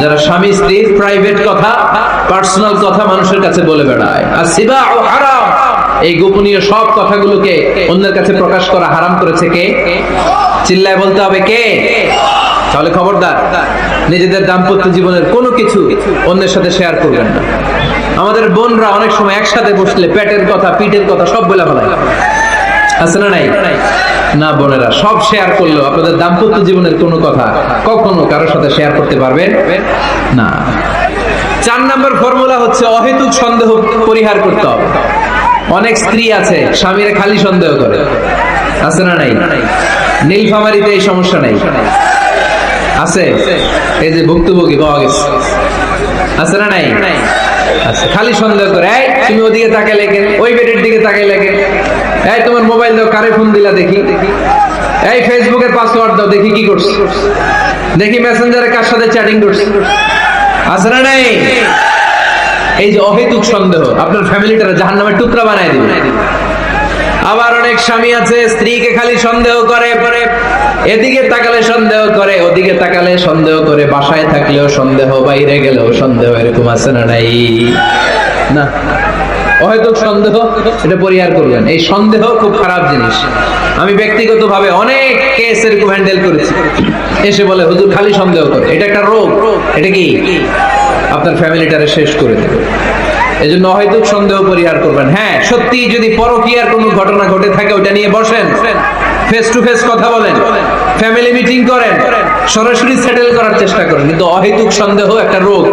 A: যারা স্বামী স্ত্রীর প্রাইভেট কথা, পার্সোনাল কথা মানুষের কাছে বলে বেড়ায়। আর সিবাউ হারাম, এই গোপনীয় সব কথাগুলোকে অন্যের কাছে প্রকাশ করা হারাম করেছে কে? চিল্লায় বলতে হবে কে? তাহলে খবরদার, নিজেদের দাম্পত্য জীবনের কোনো কিছু অন্যের সাথে শেয়ার করবেন না। আমাদের বোনরা অনেক সময় একসাথে বসলে পেটের কথা, পিঠের কথা সব বলে ফেলায়, আছে না নাই? না বোনেরা, সব শেয়ার করলেও আপনাদের দাম্পত্য জীবনের কোনো কথা কখনো কারোর সাথে শেয়ার করতে পারবেন না। 4 নম্বর ফর্মুলা হচ্ছে অহেতুক সন্দেহ পরিহার করতে হবে। অনেক স্ত্রী আছে স্বামীর খালি সন্দেহ করে, আছে না নাই? নীলফামারীতে এই সমস্যা নাই, আছে? এই যে ভুক্তভোগী পাওয়া গেছে, আছে না নাই? আছে, খালি সন্দেহ করে। এই তুমি ওদিকে তাকাইলে কেন, ওই বেডের দিকে তাকাইলে কেন, এই তোমার মোবাইল দাও, কারে ফোন দিলা দেখি, এই ফেসবুকের পাসওয়ার্ড দাও দেখি কি করছ, দেখি মেসেঞ্জারে কার সাথে চ্যাটিং করছ, আছে না নাই? এই যে অহেতুক সন্দেহ আপনার ফ্যামিলিটারে জাহান্নামের টুকরা বানায় দিবে। আবার অনেক স্বামী আছে স্ত্রীকে খালি সন্দেহ করে, এদিকে তাকালে সন্দেহ করে, ওদিকে তাকালে সন্দেহ করে, বাসায় থাকলেও সন্দেহ, বাইরে গেলেও সন্দেহ, এরকম আছে না নাই? না, অহেতুক সন্দেহ এটা পরিহার করবেন। এই সন্দেহ খুব খারাপ জিনিস। আমি ব্যক্তিগতভাবে অনেক কেস এরকম হ্যান্ডেল করেছি। এসে বলে হুজুর খালি সন্দেহ করে, এটা একটা রোগ। এটা কি আপনার ফ্যামিলিটারে শেষ করে দেবে। এজন্য অহেতুক সন্দেহ পরিহার করবেন। হ্যাঁ, সত্যি যদি পরকীয়ার কোনো ঘটনা ঘটে থাকে ওটা নিয়ে বসেন, ফেস টু ফেস কথা বলেন, ফ্যামিলি মিটিং করেন, সরাসরি সেটেল করার চেষ্টা করেন। কিন্তু অহেতুক সন্দেহ একটা রোগ,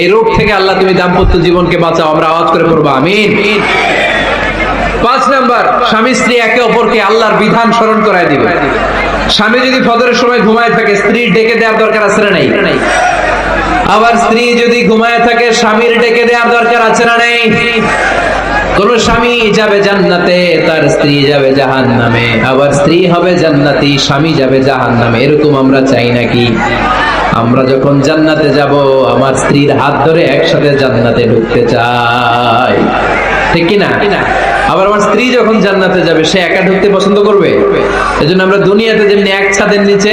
A: এই রোগ থেকে আল্লাহ তুমি দাম্পত্য জীবনকে বাঁচাও। আমরা আওয়াজ করে পড়বো আমিন। 5 নাম্বার, স্বামী স্ত্রী একে অপরকে আল্লাহর বিধান স্মরণ করায় দিবে। স্বামী যদি ফজরের সময় ঘুমায় থাকে, স্ত্রী ডেকে দেওয়ার দরকার আছে না নাই? আবার স্ত্রী যদি ঘুমায় থাকে, স্বামীর ডেকে দেওয়ার দরকার আছে না নাই? কোন স্বামী যাবে জান্নাতে, তার স্ত্রী যাবে জাহান্নামে। আবার স্ত্রী হবে জান্নাতি, স্বামী যাবে জাহান্নামে। এরকম আমরা চাই নাকি? আমরা যখন জান্নাতে যাব, আমার স্ত্রীর হাত ধরে একসাথে জান্নাতে ঢুকতে চাই, ঠিক কি না? আবার আমার স্ত্রী যখন জান্নাতে যাবে, সে একা ঢুকতে পছন্দ করবে? এজন্য আমরা দুনিয়াতে যেমনি এক ছাদের নিচে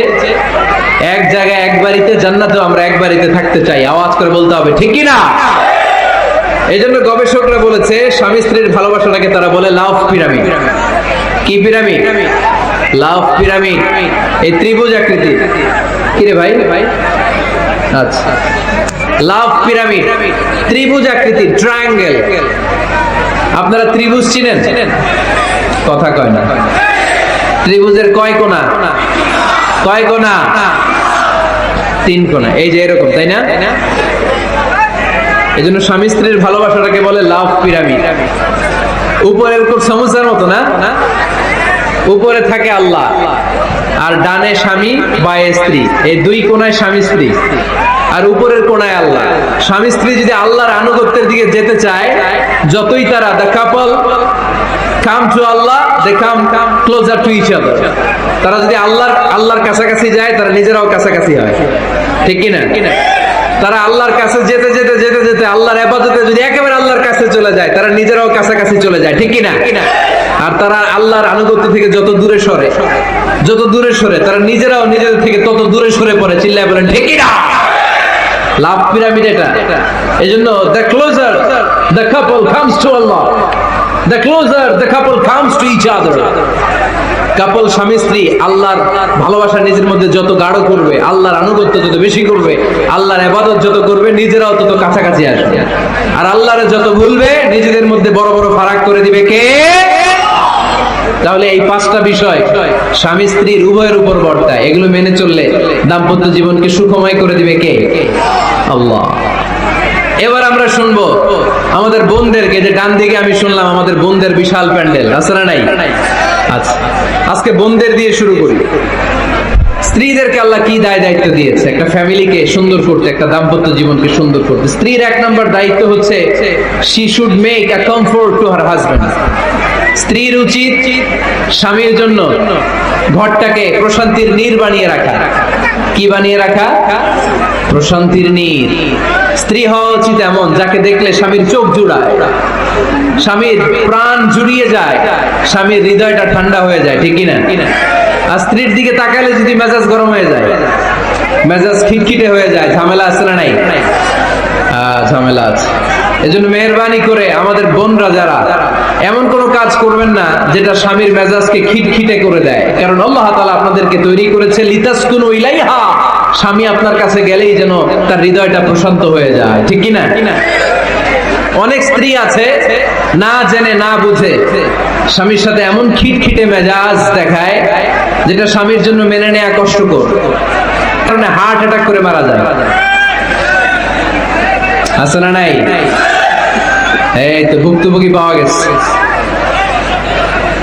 A: এক জায়গায় এক বাড়িতে, জান্নাতেও আমরা এক বাড়িতে থাকতে চাই। আওয়াজ করে বলতে হবে, ঠিক কি না? এই জন্য গবেষকরা বলেছে স্বামী স্ত্রীর ভালোবাসাটাকে তারা বলে লাভ পিরামিড। কি পিরামিড? লাভ পিরামিড। এই ত্রিভুজ আকৃতি। কি রে ভাই? আচ্ছা, লাভ পিরামিড, ত্রিভুজ আকৃতি, ট্রায়াঙ্গেল। আপনারা ত্রিভুজ চিনেন? কথা কয় না। ত্রিভুজের কয় কোণা? কয় কোণা? 3 কোণা। এই যে এরকম, তাই না? এই জন্য স্বামী স্ত্রীর ভালোবাসাটাকে বলে লাভ পিরামিড। উপরে এরকম সমুচার মতো না, উপরে থাকে আল্লাহ, আর ডানে স্বামী বায়ে স্ত্রী, এই 2 কোণায় স্বামী স্ত্রী, আর উপরের কোণায় আল্লাহ। স্বামী স্ত্রী যদি আল্লাহর আনুগত্যের দিকে যেতে চায়, যতই তারা the couple come to Allah, they come closer to each other. তারা যদি আল্লাহর কাছাকাছি যায়, তারা নিজেরাও কাছাকাছি হয়, ঠিক কি না? তারা আল্লাহর কাছে যেতে যেতে যেতে যেতে আল্লাহর ইবাদতে যদি একেবারে আল্লাহর কাছে চলে যায়, তারা নিজেরাও কাছাকাছি চলে যায়, ঠিক কি না? আর তারা আল্লাহর আনুগত্য থেকে যত দূরে সরে তারা নিজেরাও নিজেদের থেকে তত দূরে সরে পড়ে। চিল্লায় বলেন, ঠিক কি না? লাভ পিরামিড এটা। এজন্য the closer the couple comes to Allah, the closer the couple comes to each other. কাপল স্বামী স্ত্রী আল্লাহর ভালোবাসা নিজের মধ্যে যত গাঢ় করবে, আল্লাহর আনুগত্য যত বেশি করবে, আল্লাহর ইবাদত যত করবে, নিজেরাও তত কাছাকাছি আসবে। আর আল্লাহরে যত ভুলবে, নিজেদের মধ্যে বড় বড় ফারাক করে দিবে কে? তাহলে এই 5টা বিষয় স্বামী স্ত্রীর উভয়ের উপর বর্তায়। এগুলো মেনে চললে দাম্পত্য জীবনকে সুখময় করে দিবে কে? আল্লাহ। এবার আমরা শুনবো আমাদের বোনদেরকে, যে ডান দিকে আমি শুনলাম আমাদের বোনদের বিশাল প্যান্ডেল আছে না নাই? আচ্ছা, আজকে বোনদের দিয়ে শুরু করি। স্ত্রীদেরকে আল্লাহ কি দায়িত্ব দিয়েছে একটা ফ্যামিলিকে সুন্দর করতে, একটা দাম্পত্য জীবনকে সুন্দর করতে? স্ত্রীর 1 নম্বর দায়িত্ব হচ্ছে she should make a comfort to her husband. স্ত্রীর উচিত স্বামীর জন্য ঘরটাকে প্রশান্তির নীড় বানিয়ে রাখা। কি বানিয়ে রাখা? প্রশান্তির নীড়। স্ত্রী হওয়া উচিত এমন, যাকে দেখলে স্বামীর চোখ জুড়ায়, স্বামীর প্রাণ জুড়িয়ে যায়, স্বামীর হৃদয়টা ঠান্ডা হয়ে যায়, ঠিক কিনা? আর স্ত্রীর দিকে তাকালে যদি মেজাজ গরম হয়ে যায়, মেজাজ খিটখিটে হয়ে যায়, ঝামেলা আছে না নাই? ঝামেলা আছে। এজন্য মেহেরবানি করে আমাদের বোনরা যারা, এমন কোন কাজ করবেন না যেটা স্বামীর মেজাজকে খিটখিটে করে দেয়। কারণ আল্লাহ তাআলা আপনাদেরকে তৈরি করেছে লিতাসকুনু ইলাইহা, স্বামী আপনার কাছে গেলেই যেন তার হৃদয়টা প্রশান্ত হয়ে যায়, ঠিক কি না? অনেক স্ত্রী আছে না জেনে না বুঝে স্বামীর সাথে এমন খিটখিটে মেজাজ দেখায়, যেটা স্বামীর জন্য মেনে নেওয়া কষ্টকর, কারণ হার্ট অ্যাটাক করে মারা যায়। আছে না নাই? এই তো ভুক্তভোগী পাওয়া গেছে।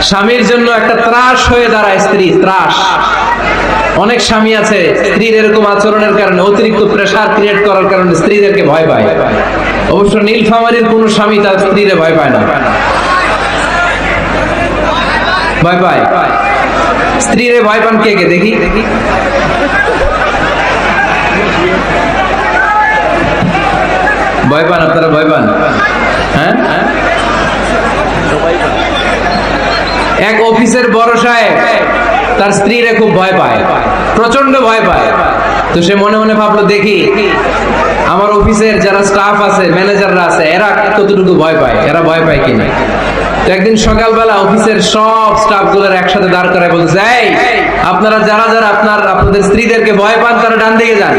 A: স্বামীর জন্য একটা ত্রাস হয়ে দাঁড়ায় স্ত্রী, ত্রাস। অনেক স্বামী আছে স্ত্রীর এরকম আচরণের কারণে, অতিরিক্ত প্রেসার ক্রিয়েট করার কারণে স্ত্রীদেরকে ভয় পায়। অবশ্য নীলফামারীর কোন স্বামী তার স্ত্রীরে ভয় পায় না। ভয় পায়? স্ত্রীরে ভয় পান কে কে? দেখি। ভয় পান আপনারা? ভয় পান? হ্যাঁ, এক অফিসের বড় সাহেব তার স্ত্রীরে খুব ভয় পায়, প্রচন্ড ভয় পায়। তো সে মনে মনে ভাবলো, দেখি আমার অফিসের যারা স্টাফ আছে, ম্যানেজাররা আছে, এরা কতটুকু ভয় পায়, এরা ভয় পায় কিনা। তো একদিন সকালবেলা অফিসের সব স্টাফ গুলোর একসাথে দাঁড় করায় বলছে, এই আপনারা যারা যারা আপনাদের স্ত্রীদেরকে ভয় পান, তারা ডান দিকে যান,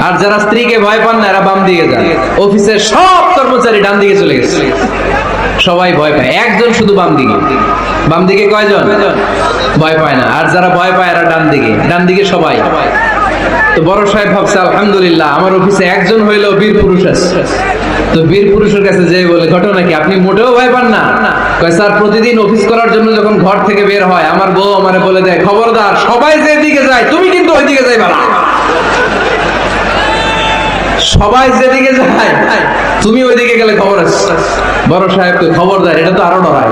A: আর যারা স্ত্রীকে ভয় পান না, এরা বাম দিকে যান। অফিসের সব কর্মচারী ডান দিকে চলে গেছে, সবাই ভয় পায়, একজন শুধু বাম দিকে। বাম দিকে কয়জন? ভয় পায় না। আর যারা ভয় পায় এরা ডান দিকে, ডান দিকে সবাই। তো বড় সাহেব ভাবছে, আলহামদুলিল্লাহ আমার অফিসে একজন হইলেও বীর পুরুষ আছে। তো বীর পুরুষের কাছে যে বলে, ঘটনা কি, আপনি মোটেও ভয় পান না? কয়, স্যার প্রতিদিন অফিস করার জন্য যখন ঘর থেকে বের হয়, আমার বউ আমারে বলে দেয়, খবরদার সবাই যেদিকে যায় তুমি কিন্তু ওইদিকে যাইবা না। সবাই যেদিকে যায় তুমি ওইদিকে গেলে খবর আছে। বড় সাহেবকে খবরদার, এটা তো আরো ডরায়,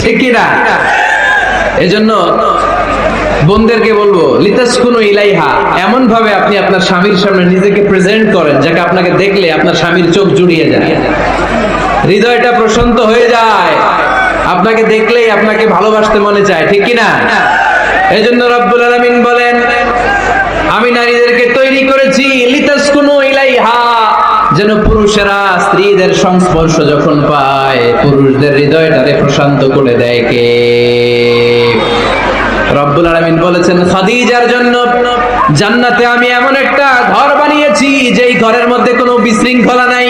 A: ঠিক কিনা? এজন্য বোনদেরকে বলবো, লিতাসকুনু ইলাইহা, এমন ভাবে আপনি আপনার স্বামীর সামনে নিজেকে প্রেজেন্ট করেন, যাকে আপনাকে দেখলে আপনার স্বামীর চোখ জুড়িয়ে যায়, হৃদয়টা প্রশান্ত হয়ে যায়, আপনাকে দেখলেই আপনাকে ভালোবাসতে মনে চায়, ঠিক কিনা? এজন্য রব্বুল আলামিন বলেন, আমি নারীদেরকে তৈরি করেছি লিতাসকুনু ইলাইহা, যেন পুরুষেরা স্ত্রীদের সংস্পর্শ যখন পায় পুরুষদের হৃদয়টাকে প্রশান্ত করে দেয়। কে? রব্বুল আলামিন বলেছেন খাদিজার জন্য জান্নাতে আমি এমন একটা ঘর বানিয়েছি যেই ঘরের মধ্যে কোনো বিশৃঙ্খলা নাই।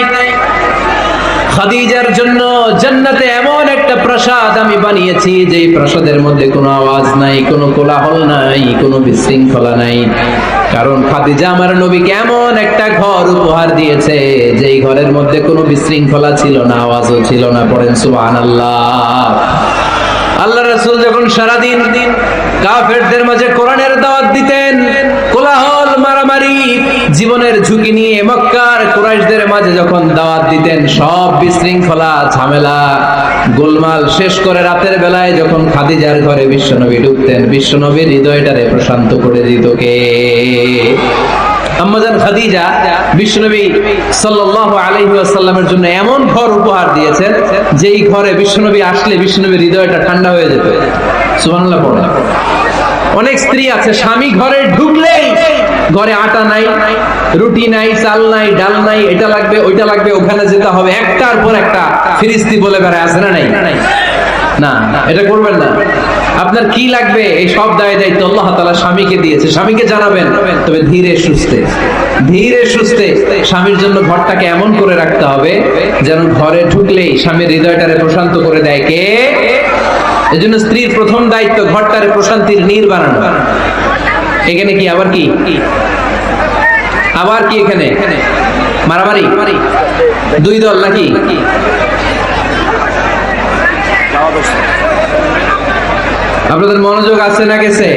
A: খাদিজার জন্য জান্নাতে এমন একটা প্রাসাদ আমি বানিয়েছি যেই প্রাসাদের মধ্যে কোনো আওয়াজ নাই, কোনো কোলাহল নাই, কোনো বিশৃঙ্খলা নাই। কারণ খাদিজা আমার নবীকে এমন একটা ঘর উপহার দিয়েছে যেই ঘরের মধ্যে কোনো বিশৃঙ্খলা ছিল না, আওয়াজও ছিল না। পড়েন সুবহানাল্লাহ। আল্লাহ রাসূল যখন সারাদিন কাফেরদের মাঝে কোরআনের দাওয়াত দিতেন, কোলাহল মারামারি জীবনের ঝুঁকি নিয়ে মক্কার কুরাইশদের মাঝে যখন দাওয়াত দিতেন, সব বিশৃঙ্খলা ঝামেলা গোলমাল শেষ করে রাতের বেলায় যখন খাদিজার ঘরে বিশ্বনবী ঢুকতেন, বিশ্বনবীর হৃদয়টারে প্রশান্ত করে দিত কে? আম্মাজান খাদিজা বিশ্বনবী সাল্লাল্লাহু আলাইহি ওয়াসাল্লামের জন্য এমন ঘর উপহার দিয়েছেন যেই ঘরে বিশ্বনবী আসলে বিশ্বনবীর হৃদয়টা ঠান্ডা হয়ে যেত। সুবহানাল্লাহ পড়েন। অনেক স্ত্রী আছে স্বামী ঘরে ঢুকলেই ঘরে আটা নাই, রুটি নাই, চাল নাই, ডাল নাই, এটা লাগবে ওইটা লাগবে, ওখানে যেতে হবে, একটার পর একটা ফিরিস্তি বলে বেড়ায়, আছে না নাই? না, এটা করবেন না। আপনার কি লাগবে এই সব দায়িত্ব আল্লাহ তাআলা স্বামীকে দিয়েছে, স্বামীকে জানাবেন। তবে ধীরে সুস্থে স্বামীর জন্য ঘরটাকে এমন করে রাখতে হবে যেন ঘরে ঢুকলেই স্বামীর হৃদয়টারে প্রশান্ত করে দেয়। কে? এজন্য স্ত্রীর প্রথম দায়িত্ব ঘরটারে প্রশান্তির নীড় বানানো। এখানে কি আবার কি এখানে মারামারি দুই দল নাকি? আপনাদের মনোযোগ আছে না গেছে?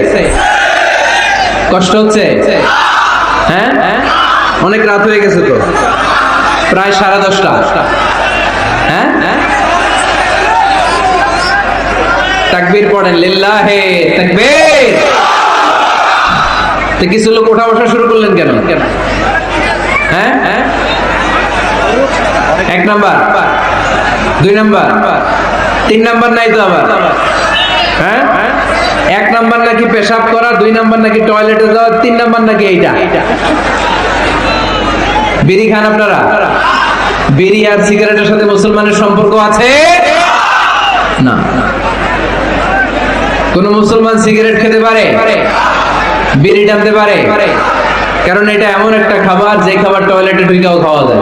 A: কষ্ট হচ্ছে? হ্যাঁ, অনেক রাত হয়ে গেছে তো, প্রায় 10:30। হ্যাঁ, তাকবীর পড়েন, লিল্লাহে তাকবীর। তো কিছু লোক ওঠা বসা শুরু করলেন কেন? হ্যাঁ, 1 নাম্বার, 2 নাম্বার, 3 নাম্বার নাই তো আবার? হ্যাঁ, 1 নাম্বার নাকি পেশাব করা, 2 নাম্বার নাকি টয়লেটে যাওয়া, 3 নাম্বার নাকি এইটা। বিড়ি খান আপনারা? বিড়ি আর সিগারেটের সাথে মুসলমানের সম্পর্ক আছে? না। কোন মুসলমান সিগারেট খেতে পারে? বিড়ি টানতে পারে? কারণ এটা এমন একটা খাবার যে খাবার টয়লেটে ঢুকেও খাওয়া যায়।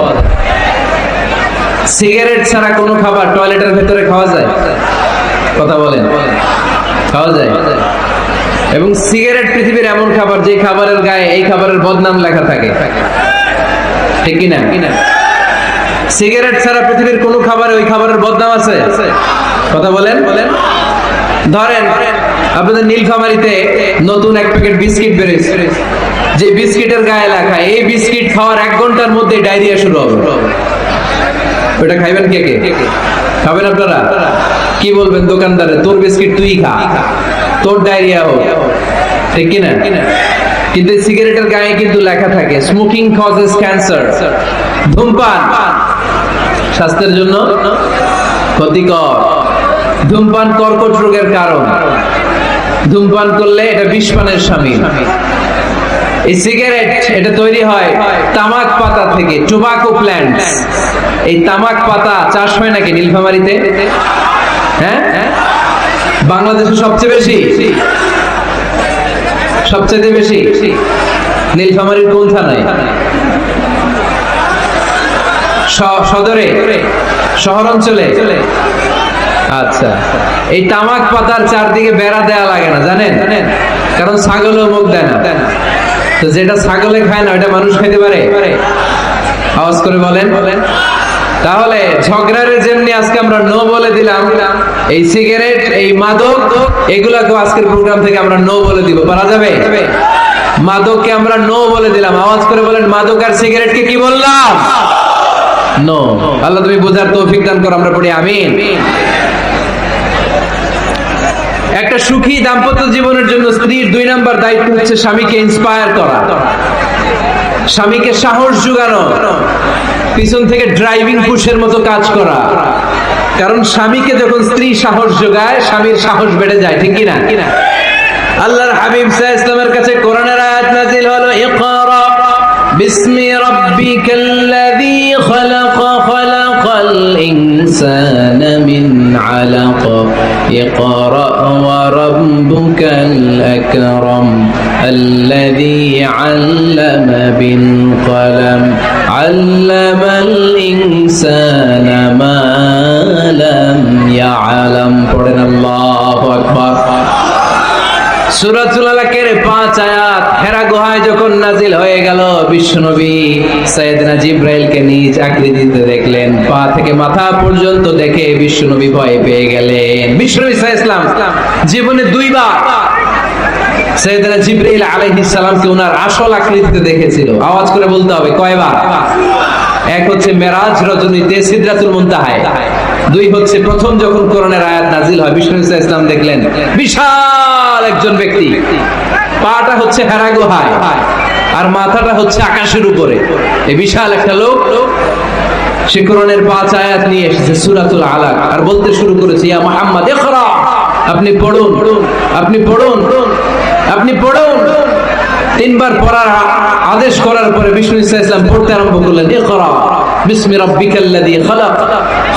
A: সিগারেট ছাড়া কোনো খাবার টয়লেটের ভেতরে খাওয়া যায়? কথা বলেন, খাওয়া যায়? এবং সিগারেট পৃথিবীর এমন খাবার যে খাবারের গায়ে এই খাবারের বদনাম লেখা থাকে, ঠিক কিনা? সিগারেট ছাড়া পৃথিবীর কোন খাবারে ওই খাবারের বদনাম আছে? কথা বলেন। ধরেন আপনাদের নীলফামারীতে নতুন 1 প্যাকেট বিস্কিট বেরিয়েছে, যে বিস্কিটের গায়ে লেখা এই বিস্কিট খাওয়ার 1 ঘন্টার মধ্যে ডায়রিয়া শুরু হবে। ওটা খাইবেন কে? খাবেন আপনারা? কি বলবেন দোকানদারে, তোর বিস্কিট তুই খা, তোর ডায়রিয়া হোক, ঠিক কিনা? কিন্তু সিগারেটের গায়ে কিন্তু লেখা থাকে স্মোকিং কজেস ক্যান্সার, ধূমপান স্বাস্থ্যের জন্য ক্ষতিকর, ধূমপান কর্কট রোগের কারণ, ধূমপান করলে এটা বিষপানের শামিল। এই সিগারেট এটা তৈরি হয় তামাক পাতা থেকে, টোবাকো প্ল্যান্টস। এই তামাক পাতা চাষ হয় নাকি নীলফামারীতে? হ্যাঁ, বাংলাদেশে সবচেয়ে বেশি নীলফামারীর কোন থানায়? সদরে, শহর অঞ্চলে। আচ্ছা, এই তামাক পাতার চারদিকে বেড়া দেয়া লাগে না, জানেন? কারণ ছাগলও মুখ দেয় না। তো যেটা ছাগলে খায় না ওটা মানুষ খেতে পারে? আওয়াজ করে বলেন। তাহলে ঝগড়ারে যেমনি আজকে আমরা নো বলে দিলাম, এই সিগারেট, এই মাদক, এগুলাকে আজকের প্রোগ্রাম থেকে আমরা নো বলে দিব। পারা যাবে? মাদককে আমরা নো বলে দিলাম। আওয়াজ করে বলেন, মাদক আর সিগারেটকে কি বললাম? নো। আল্লাহ তুমি বোঝার তৌফিক দান করো, আমরা পড়ি আমিন। একটা সুখী দাম্পত্য জীবনের জন্য স্ত্রীর 2 নাম্বার দায়িত্ব হচ্ছে স্বামীকে ইন্সপায়ার করা, স্বামীকে সাহস যোগানো, পিছন থেকে ড্রাইভিং পুশের মতো কাজ করা। কারণ স্বামীকে যখন স্ত্রী সাহস যোগায়, স্বামীর সাহস বেড়ে যায়, ঠিক কিনা? আল্লাহর হাবিব সাল্লাল্লাহু আলাইহি ওয়াসাল্লামের কাছে কোরআনের আয়াত নাযিল হলো, ইকরা বিসমি রাব্বিকাল্লাযী খালাক খালাকাল ইনসানা মিন আলাক ইকরা ওয়া রাব্বুকাল আকরাম আল্লাযী আল্লামা বিল কলম আল্লামাল ইনসানা মা লাম ইয়ালাম। পড়েন আল্লাহু আকবার। সূরাতুল আলাকের 5 আয়াত হেরা গুহায় যখন নাজিল হয়ে গেল, বিশ্বনবী সাইয়েদনা জিবরাইলকে নিজ আকৃতিতে দেখলেন, পা থেকে মাথা পর্যন্ত দেখে বিশ্বনবী ভয় পেয়ে গেলেন। বিশ্বনবী সাল্লাল্লাহু আলাইহি ওয়াসাল্লাম জীবনে দুইবার সাইয়েদনা জিবরাইল আলাইহিস সালামকে ওনার আসল আকৃতিতে দেখেছিল। আওয়াজ করে বলতে হবে কয়বার? এক হচ্ছে মেরাজ রজনীতে সিদরাতুল মুনতাহায়, দুই হচ্ছে প্রথম যখন কোরআনের আয়াত নাজিল হয় বিশ্বনবী সাল্লাল্লাহু আলাইহি ওয়াসাল্লাম দেখলেন বিশাল একজন ব্যক্তি, পাটা হচ্ছে হেরা গুহায় আর মাথাটা হচ্ছে আকাশের উপরে। এই বিশাল একটা লোক সে কোরআনের 5 আয়াত নিয়ে এসেছে সূরাতুল আলাক, আর বলতে শুরু করেছে, ইয়া মুহাম্মদ ইকরা, আপনি পড়ুন, আপনি পড়ুন, আপনি পড়ুন। তিনবার পড়ার আদেশ করার পরে বিষ্ণু সাল্লাল্লাহু আলাইহি ওয়াসাল্লাম পড়তে আরম্ভ করলেন, ইকরা বিসমি রাব্বিকাল্লাযী খালাক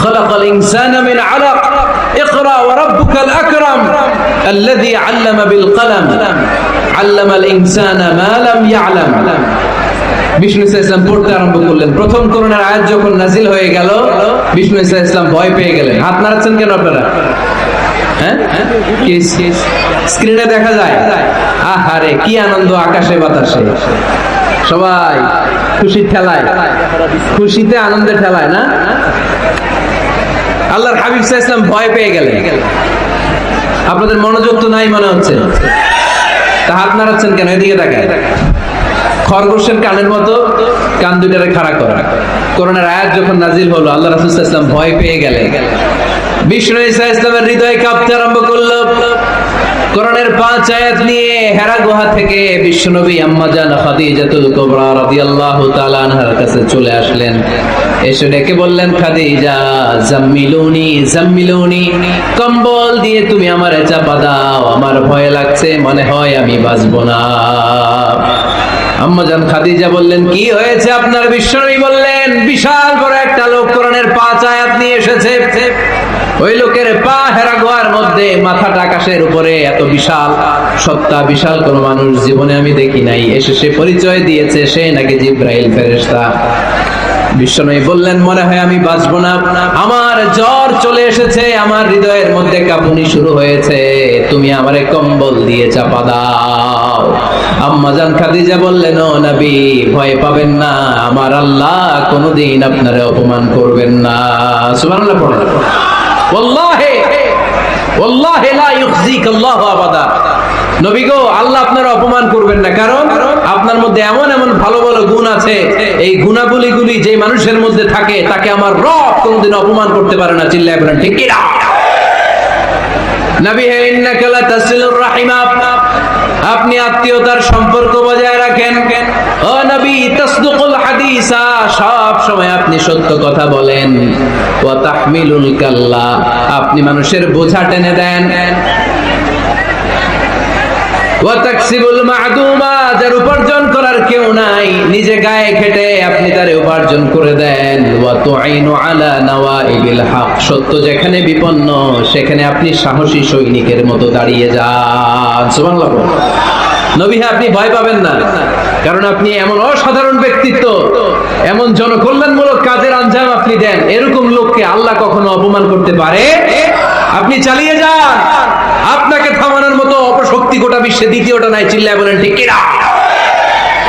A: খালাকাল ইনসানা মিন আলাক ইকরা ওয়া রাব্বুকাল আকরাম আল্লাযী আল্লামা বিল কলম আল্লামাল ইনসানা মা লাম ইয়ালাম। বিষ্ণু সাল্লাল্লাহু আলাইহি ওয়াসাল্লাম পড়তে আরম্ভ করলেন। প্রথম কোরআনের আয়াত যখন নাজিল হয়ে গেল বিষ্ণু সাল্লাল্লাহু আলাইহি ওয়াসাল্লাম ভয় পেয়ে গেলেন। হাত নাড়াচ্ছেন কেন আপনারা? হ্যাঁ, স্ক্রিনে দেখা যায়। আহারে কি আনন্দ আকাশে বাতাসে, সবাই খুশির ঠেলায়, খুশিতে আনন্দে ঠেলায় না। আল্লাহর হাবিব সাল্লাল্লাহু আলাইহি ওয়াসাল্লাম ভয় পেয়ে গেলেন। আপনাদের মনোযোগ তো নাই মনে হচ্ছে, তা হাত নাড়াচ্ছেন কেন? এদিকে তাকায়। খরগোশের কানের মতো কান দুটারে খাড়া করা। কোরআনের আয়াত যখন নাজিল হলো আল্লাহ রাসূল সাল্লাল্লাহু আলাইহি ওয়াসাল্লাম ভয় পেয়ে গেলেন। বিষ্ণু সাল্লাল্লাহু আলাইহি ওয়াসাল্লামের হৃদয় কাঁপতে আরম্ভ করলো। কোরআনের 5 আয়াত নিয়ে হেরা গুহা থেকে বিশ্বনবী আম্মা জান খাদিজাতুল কুবরা রাদিয়াল্লাহু তাআলা আনহার কাছে চলে আসলেন। এসে ডেকে বললেন, খাদিজা জাম্মিলুনি জাম্মিলুনি, কম্বল দিয়ে তুমি আমারে চাপা দাও, আমার ভয় লাগছে, মনে হয় আমি বাঁচবো না। আম্মা জান খাদিজা বললেন, কি হয়েছে আপনার? বিশ্বনবী বললেন, বিশাল বড় একটা লোক কোরআনের 5 আয়াত নিয়ে এসেছে। ওই লোকের পা হেরা গুহার মধ্যে, মাথাটা আকাশের উপরে, এত বিশাল সত্তা, বিশাল কোন মানুষ জীবনে আমি দেখি নাই। এসে সে পরিচয় দিয়েছে সে নাকি জিবরাইল ফেরেশতা। বিশ্বনবী বললেন, মনে হয় আমি বাঁচবো না, আমার জ্বর চলে এসেছে, আমার হৃদয়ের মধ্যে কাঁপুনি শুরু হয়েছে, তুমি আমারে কম্বল দিয়ে চাপা দাও। আম্মা জান খাদিজা বললেন, ও নবী ভয় পাবেন না, আমার আল্লাহ কোনোদিন আপনারে অপমান করবেন না। সুবহানাল্লাহ পড়ুন। ওয়াল্লাহি ওয়াল্লাহি লা ইউখজিকা আল্লাহু আবাদা। নবী গো, আল্লাহ আপনার অপমান করবেন না, কারণ আপনার মধ্যে এমন এমন ভালো ভালো গুণ আছে, এই গুণাবলীগুলি যে মানুষের মধ্যে থাকে তাকে আমার রব কোনোদিন অপমান করতে পারে না। চিল্লায় বলেন ঠিক কি না? নবী হে, ইন্নাকা লা তাসিলুর রাহিমা, আপনি আত্মীয়তার সম্পর্ক বজায় রাখেন। ও নবী, তাসদুকুল হাদিসা, সব সময় আপনি সত্য কথা বলেন। ওয়া তাহমিলুল কাল্লা, আপনি মানুষের বোঝা টেনে দেন। ওয়া তাকসিবুল মা'দুমা, যার উপার্জন করার কেউ নাই, নিজে গায়ে খেটে আপনি তারে উপার্জন করে দেন। ওয়া তুঈনু আলা নাওয়াইবিল হক, সত্য যেখানে বিপন্ন সেখানে আপনি সাহসী সৈনিকের মতো দাঁড়িয়ে যান। সুবহানাল্লাহ। নবী, আপনি ভয় পাবেন না, কারণ আপনি এমন অসাধারণ ব্যক্তিত্ব, এমন জনকল্যাণমূলক কাজের আঞ্জাম আপনি দেন, এরকম লোককে আল্লাহ কখনো অপমান করতে পারে? আপনি চালিয়ে যান, আপনাকে থামানোর মতো অপশক্তি গোটা বিশ্বে দ্বিতীয়টা নাই। চিল্লায় বলেন ঠিক কি না?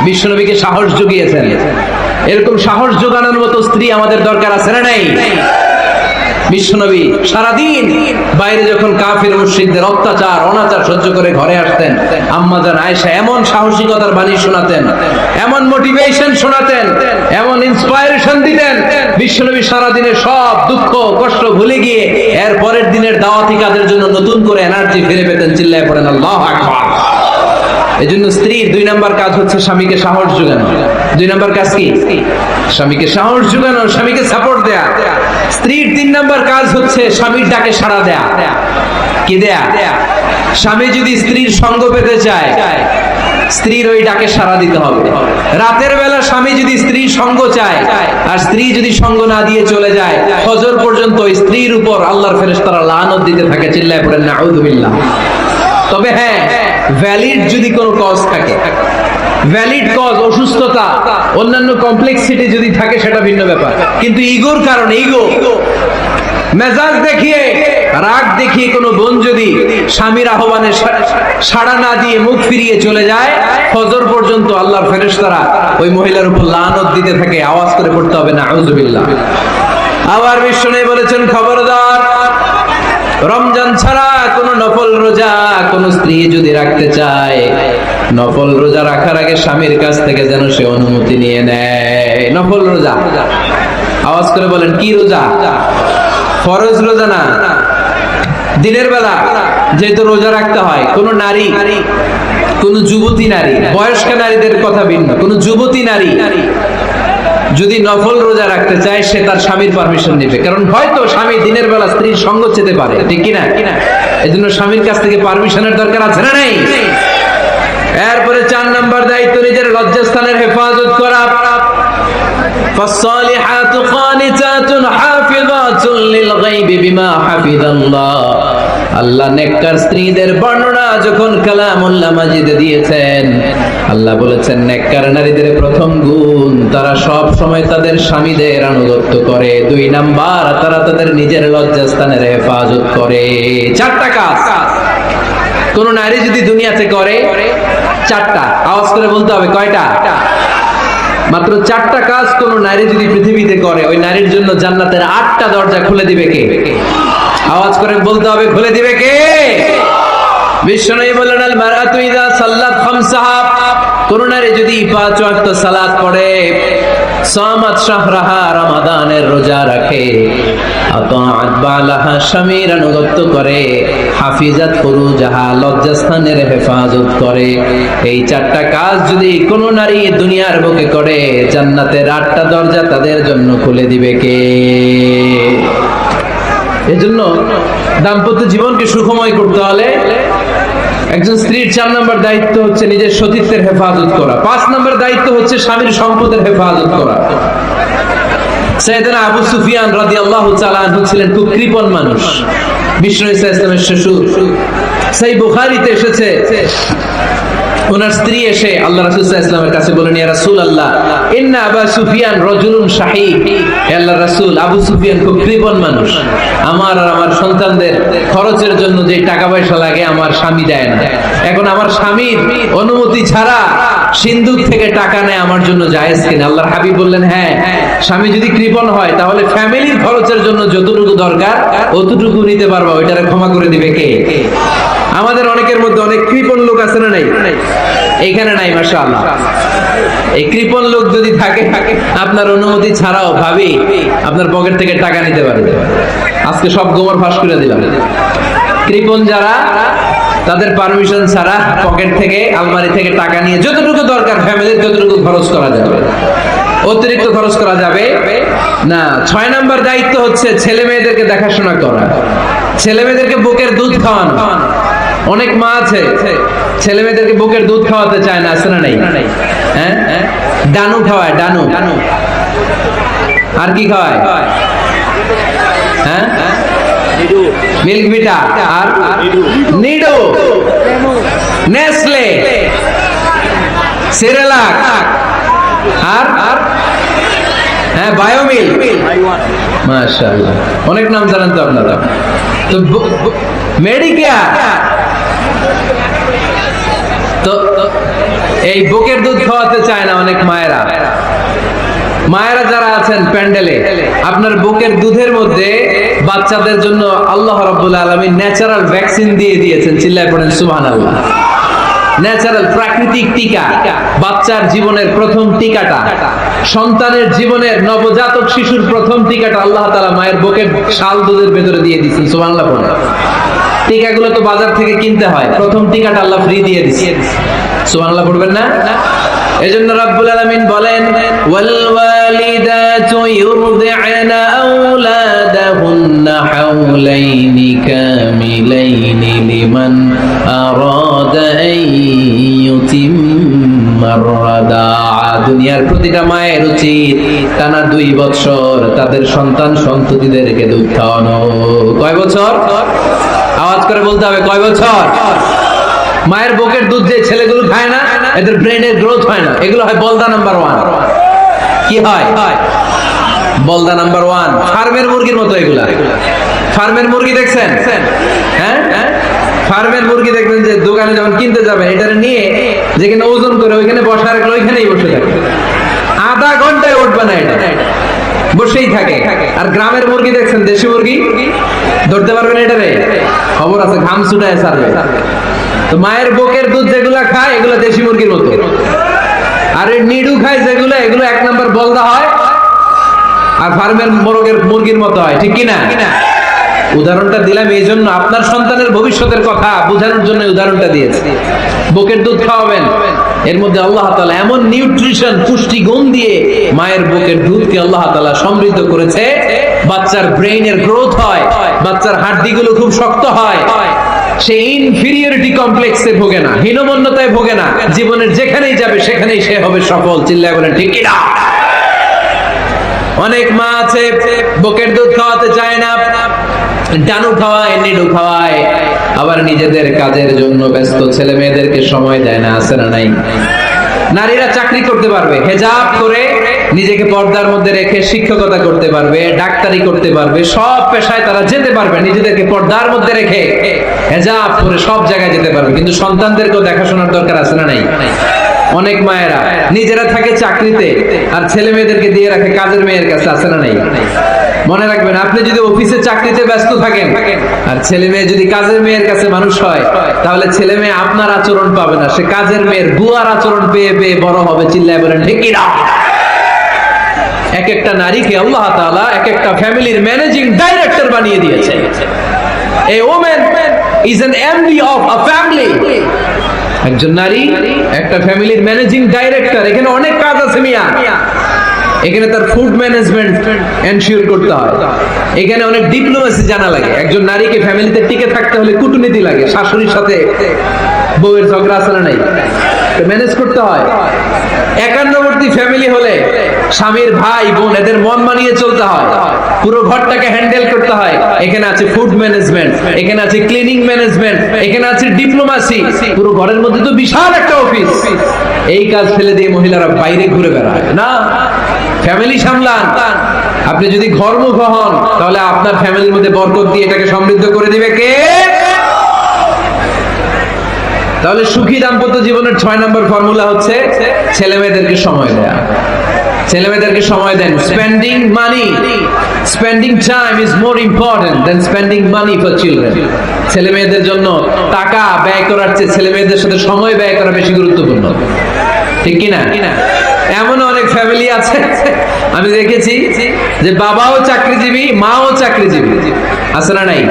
A: বিশ্বনবীকে সাহস জুগিয়েছেন, এরকম সাহস জোগানোর মতো স্ত্রী আমাদের দরকার আছে না নাই? বিশ্বনবী সারাদিন বাইরে যখন কাফির মুশরিকদের অত্যাচার অনাচার সহ্য করে ঘরে আসতেন, আম্মা জান আয়েশা এমন সাহসিকতার বাণী শোনাতেন, এমন মোটিভেশন শোনাতেন, এমন ইন্সপায়ারেশন দিতেন, বিশ্বনবী সারাদিনের সব দুঃখ কষ্ট ভুলে গিয়ে এর পরের দিনের দাওয়াতি কাজের জন্য নতুন করে এনার্জি ফিরে পেতেন। চিল্লায় পড়েন আল্লাহু আকবার। এজন্য স্ত্রীর 2 নাম্বার কাজ হচ্ছে স্বামীকে সাহস যোগানো। 2 নাম্বার কাজ কি? স্বামীকে সাহস যোগানো, স্বামীকে সাপোর্ট দেয়া। স্ত্রীর 3 নাম্বার কাজ হচ্ছে স্বামীর ডাকে সাড়া দেয়া। কি দেয়া? স্বামী যদি স্ত্রীর সঙ্গ পেতে চায়, স্ত্রীর ওই ডাকে সাড়া দিতে হবে। রাতের বেলা স্বামী যদি স্ত্রীর সঙ্গ চায়, আর স্ত্রী যদি সঙ্গ না দিয়ে চলে যায়, ফজর পর্যন্ত ওই স্ত্রীর উপর আল্লাহর ফেরেশতারা লানত দিতে থাকে। চিল্লায় পড়েন নাউযুবিল্লাহ। তবে হ্যাঁ, ভ্যালিড যদি কোনো কজ থাকে, ভ্যালিড কজ, অসুস্থতা, অন্যান্য কমপ্লেক্সিটি যদি থাকে, সেটা ভিন্ন ব্যাপার। কিন্তু ইগোর কারণে, ইগো, মেজাজ দেখিয়ে, রাগ দেখিয়ে কোনো বোন যদি স্বামীর আহ্বানে সাড়া না দিয়ে মুখ ফিরিয়ে চলে যায়, ফজর পর্যন্ত আল্লাহর ফেরেশতারা ওই মহিলার উপর লানত দিতে থাকে। আওয়াজ করে পড়তে হবে নাউযুবিল্লাহ। আবার বিশ্বনবী বলেছেন, খবরদার, রমজান ছাড়া কোন নফল রোজা কোন স্ত্রী যদি রাখতে চায়, নফল রোজা রাখার আগে স্বামীর কাছ থেকে যেন সে অনুমতি নিয়ে নেয়। নফল রোজা, আওয়াজ করে বলেন, কি রোজা? ফরজ রোজা না। দিনের বেলা যেহেতু রোজা রাখতে হয়, কোন নারী, কোন যুবতী নারী, বয়স্ক নারীদের কথা ভিন্ন, কোন যুবতী নারী যদি নফল রোজা রাখতে চায়, সে তার স্বামীর পারমিশন নেবে। কারণ হয়তো স্বামী দিনের বেলা স্ত্রীর সঙ্গ চেতে পারে, ঠিক কিনা? এজন্য স্বামীর কাছ থেকে পারমিশনের দরকার আছে না নাই? এরপরে 4 নাম্বার দায়িত্ব, নিজের লজ্জাস্থানের হেফাজত করা। فالصالحات قانتات حافظات للغيب بما حفظ الله। আল্লাহ নেককার স্ত্রীদের বর্ণনা যখন কালামুল্লাহ মাজিদে দিয়েছেন, আল্লাহ বলেছেন নেককার নারীদের প্রথম গুণ, তারা সব সময় তাদের স্বামীদের আনুগত্য করে। 2 নাম্বার, তারা তাদের নিজের লজ্জাস্থানের হেফাজত করে। 4টা কাজ কোন নারী যদি দুনিয়াতে করে, 4টা, আওয়াজ করে বলতে হবে, কয়টা? মাত্র 4টা কাজ কোন নারী যদি পৃথিবীতে করে, ওই নারীর জন্য জান্নাতের 8টা দরজা খুলে দিবে কে? আওয়াজ করে বলতে হবে, খুলে দিবে কে? বিশ্বনবী বললেন, আল মারাতু ইযা সাল্লাত খামসাহা, কোন নারী যদি 5 ওয়াক্ত সালাত পড়ে, সামাত শাহরাহা, রমাদানের রোজা রাখে, আতাআত বালাহা, স্বামীর আনুগত্য করে, হাফিজাত ফুরুজাহা, লজ্জাস্থানের হেফাজত করে। এই 4টা কাজ যদি কোন নারী দুনিয়ার বুকে করে, জান্নাতের 8টা দরজা তাদের জন্য খুলে দিবে কে? এজন্য দাম্পত্য জীবনকে সুখময় করতে হলে একজন স্ত্রীর 4 নম্বর দায়িত্ব হচ্ছে নিজের সতীত্বের হেফাজত করা। 5 নম্বর দায়িত্ব হচ্ছে স্বামীর সম্পদের হেফাজত করা। সাইয়েদনা আবু সুফিয়ান রাদিয়াল্লাহু তাআলা আনহু ছিলেন খুব কৃপণ মানুষ, বিষ্ণু ইসা ইসলামের শ্বশুর। সেই বুখারীতে এসেছে, ওনার স্ত্রী এসে আল্লাহ রাসূল সাল্লাল্লাহু আলাইহি ওয়াসাল্লামের কাছে বলেন, ইয়া রাসূলুল্লাহ, ইন্না আবু সুফিয়ান রাজুলুন শাহী। হে আল্লাহর রাসূল, আবু সুফিয়ান খুব কৃপণ মানুষ, আমার আর আমার সন্তানদের খরচের জন্য যে টাকা পয়সা লাগে আমার স্বামী দেয় না। এখন আমার স্বামীর অনুমতি ছাড়া সিন্ধুক থেকে টাকা নেয় আমার জন্য জায়েজ কিনা? আল্লাহর হাবিব বললেন, হ্যাঁ, স্বামী যদি কৃপণ হয় তাহলে ফ্যামিলির খরচের জন্য যতটুকু দরকার অতটুকু নিতে পারবা, ওইটারে ক্ষমা করে দিবে কে? আমাদের অনেকের মধ্যে অনেক কৃপণ লোক আছে না নাই? এইখানে নাই, মাশাআল্লাহ। এই কৃপণ লোক যদি থাকে, আপনার অনুমতি ছাড়াও ভাবি আপনার পকেট থেকে টাকা নিতে পারবে। আজকে সব গোমর ফাঁস করে দিলাম। কৃপণ যারা, তাদের পারমিশন ছাড়া পকেট থেকে, আলমারি থেকে টাকা নিয়ে যতটুকু দরকার ফ্যামিলির যতটুকু খরচ করা যাবে, অতিরিক্ত খরচ করা যাবে না। 6 নম্বর দায়িত্ব হচ্ছে ছেলে মেয়েদেরকে দেখাশোনা করা, ছেলে মেয়েদেরকে বুকের দুধ খাওয়ানো। অনেক মা আছে ছেলে মেয়েদেরকে বুকের দুধ খাওয়াতে চায় না, আছে না নাই? হ্যাঁ, ডানু খাওয়ায়, ডানু। আর কি খাওয়ায়? হ্যাঁ, মিল্ক ভিটা, আর নিডো, নেসলে, সেরেলাক, আর হ্যাঁ বায়োমিল। মাশাআল্লাহ, অনেক নাম জানেন তো আপনারা। তো মেডিকেয়ার, তো এই বুকের দুধ খাওয়াতে চায় না অনেক মায়েরা। মায়েরা যারা আছেন প্যান্ডেলে, আপনার বুকের দুধের মধ্যে বাচ্চাদের জন্য আল্লাহ রাব্বুল আলামিন ন্যাচারাল ভ্যাকসিন দিয়ে দিয়েছেন। চিল্লায় পড়েন সুবহানাল্লাহ। ন্যাচারাল, প্রাকৃতিক টিকা, বাচ্চার জীবনের প্রথম টিকাটা, সন্তানের জীবনের নবজাতক শিশুর প্রথম টিকাটা আল্লাহ তাআলা মায়ের বুকের শাল দুধের ভেতরে দিয়ে দিয়েছেন। সুবহানাল্লাহ পড়েন। টিকাগুলো তো বাজার থেকে কিনতে হয়, প্রথম টিকাটা আল্লাহ ফ্রি দিয়ে দিচ্ছে। সুবহানাল্লাহ পড়বেন না? এজন্য রাব্বুল আলামিন বলেন, ওয়াল ওয়ালিদাতু ইউরদি'না আওলাদাহুন্না হাওলাইনি কামিলাইনি লিমান আরাদা আন ইউতিম্মার রাদাআ। দুনিয়ার প্রতিটা মায়ের উচিত টানা 2 বছর তাদের সন্তান সন্ততিদেরকে দুধ খাওয়ানো। কয় বছর? আওয়াজ করে বলতে হবে, কয় বছর? মায়ের বুকের দুধ যে ছেলেগুলো খায় না, এদের ব্রেনের গ্রোথ হয় না, এগুলো হয় বলদা নাম্বার 1। কি হয়? বলদা নাম্বার 1। ফার্মের মুরগির মতো এগুলা। ফার্মের মুরগি দেখছেন? হ্যাঁ, ফার্মের মুরগি দেখবেন যে দোকানে যখন কিনতে যাবেন, এটারে নিয়ে যেখানে ওজন করে ওইখানে বসা রাখলে ওইখানেই বসে থাকে, আধা ঘন্টায় উঠবে না, এটা বসেই থাকে। আর গ্রামের মুরগি দেখছেন, দেশি মুরগি, ধরতে পারবেন এটারে? খবর আছে, ঘাম ছুটায় ছাড়বে। তো মায়ের বুকের দুধ যেগুলা খায় এগুলো দেশি মুরগির মতো, আর এই নিডু খায় যেগুলো, এগুলো 1 নাম্বার বলদা হয়, আর ফার্মের মুরগির মতো হয়। ঠিক কিনা? উদাহরণটা দিলাম এই জন্য, আপনার সন্তানের ভবিষ্যতের কথা বোঝানোর জন্য উদাহরণটা দিয়েছি। বুকের দুধ খাওয়াবেন, এর মধ্যে আল্লাহ তাআলা এমন নিউট্রিশন, পুষ্টি গুণ দিয়ে মায়ের বুকের দুধকে আল্লাহ তাআলা সমৃদ্ধ করেছে, বাচ্চার ব্রেইনের গ্রোথ হয়, বাচ্চার হাড্ডিগুলো খুব শক্ত হয়, সে ইনফিরিয়রিটি কমপ্লেক্সে ভোগে না, হীনমন্যতায় ভোগে না, জীবনের যেখানেই যাবে সেখানেই সে হবে সফল। চিল্লায় বলেন ঠিক কিনা? অনেক মা আছে বুকের দুধ খাওয়াতে চায় না, ডানু খাওয়ায়, নিডু খাওয়ায়, আবার নিজেদের কাজের জন্য ব্যস্ত, ছেলে মেয়েদেরকে সময় দেয় না। আছে না নাই? নারীরা চাকরি করতে পারবে, হেজাব করে নিজেকে পর্দার মধ্যে রেখে শিক্ষকতা করতে পারবে, ডাক্তারি করতে পারবে, সব পেশায় তারা যেতে পারবে, নিজেদেরকে পর্দার মধ্যে রেখে হেজাব করে সব জায়গায় যেতে পারবে। কিন্তু সন্তানদেরকেও দেখাশোনার দরকার আছে না নাই? অনেক মায়েরা নিজেরা থাকে চাকরিতে আর ছেলে মেয়েদেরকে দিয়ে রাখে কাজের মেয়ের কাছে। আছে না নাই? মনে রাখবেন, আপনি যদি অফিসে চাকরিতে ব্যস্ত থাকেন আর ছেলে মেয়ে যদি কাজের মেয়ের কাছে মানুষ হয়, তাহলে ছেলে মেয়ে আপনার আচরণ পাবে না, সে কাজের মেয়ের বুয়ার আচরণ পেয়ে পেয়ে বড় হবে। চিল্লায় বলেন ঠিক কিনা? এক একটা নারীকে আল্লাহ তাআলা এক একটা ফ্যামিলির ম্যানেজিং ডাইরেক্টর বানিয়ে দিয়েছে। A woman is an MD of a family. একজন নারী একটা ফ্যামিলির ম্যানেজিং ডাইরেক্টর। এখানে অনেক কাজ আছে মিয়া। এখানে তার ফুড ম্যানেজমেন্ট এনশিওর করতে হয়, এখানে অনেক ডিপ্লোমেসি জানা লাগে। একজন নারীকে ফ্যামিলিতে টিকে থাকতে হলে কূটনীতি লাগে, শাশুড়ির সাথে বউয়ের ঝগড়া আছে না নাই, ম্যানেজ করতে হয়। একান্নবর্তী ফ্যামিলি হলে স্বামীর ভাই বোন এদের মন মানিয়ে চলতে হয়, পুরো ঘরটাকে হ্যান্ডেল করতে হয়। এখানে আছে ফুড ম্যানেজমেন্ট, এখানে আছে ক্লিনিং ম্যানেজমেন্ট, এখানে আছে ডিপ্লোমাসি। পুরো ঘরের মধ্যে তো বিশাল একটা অফিস। এই কাজ ফেলে দিয়ে মহিলারা বাইরে ঘুরে বেড়ায় না, ফ্যামিলি সামলান। আপনি যদি ঘরমুখ হন তাহলে আপনার ফ্যামিলির মধ্যে বরকত দিয়ে এটাকে সমৃদ্ধ করে দিবে কে? তাহলে সুখী দাম্পত্য জীবনের 6 নম্বর ফর্মুলা হচ্ছে ছেলে মেয়েদেরকে সময় দেয়া। ছেলে মেয়েদেরকে সময় দেন। Spending money, spending time is more important than spending money for children. ছেলে মেয়েদের জন্য টাকা ব্যয় করার চেয়ে ছেলে মেয়েদের সাথে সময় ব্যয় করা বেশি গুরুত্বপূর্ণ। ঠিক কিনা? এমন অনেক ফ্যামিলি আছে আমি দেখেছি যে বাবাও চাকরিজীবী, মাও চাকরিজীবী। আছে না নাই?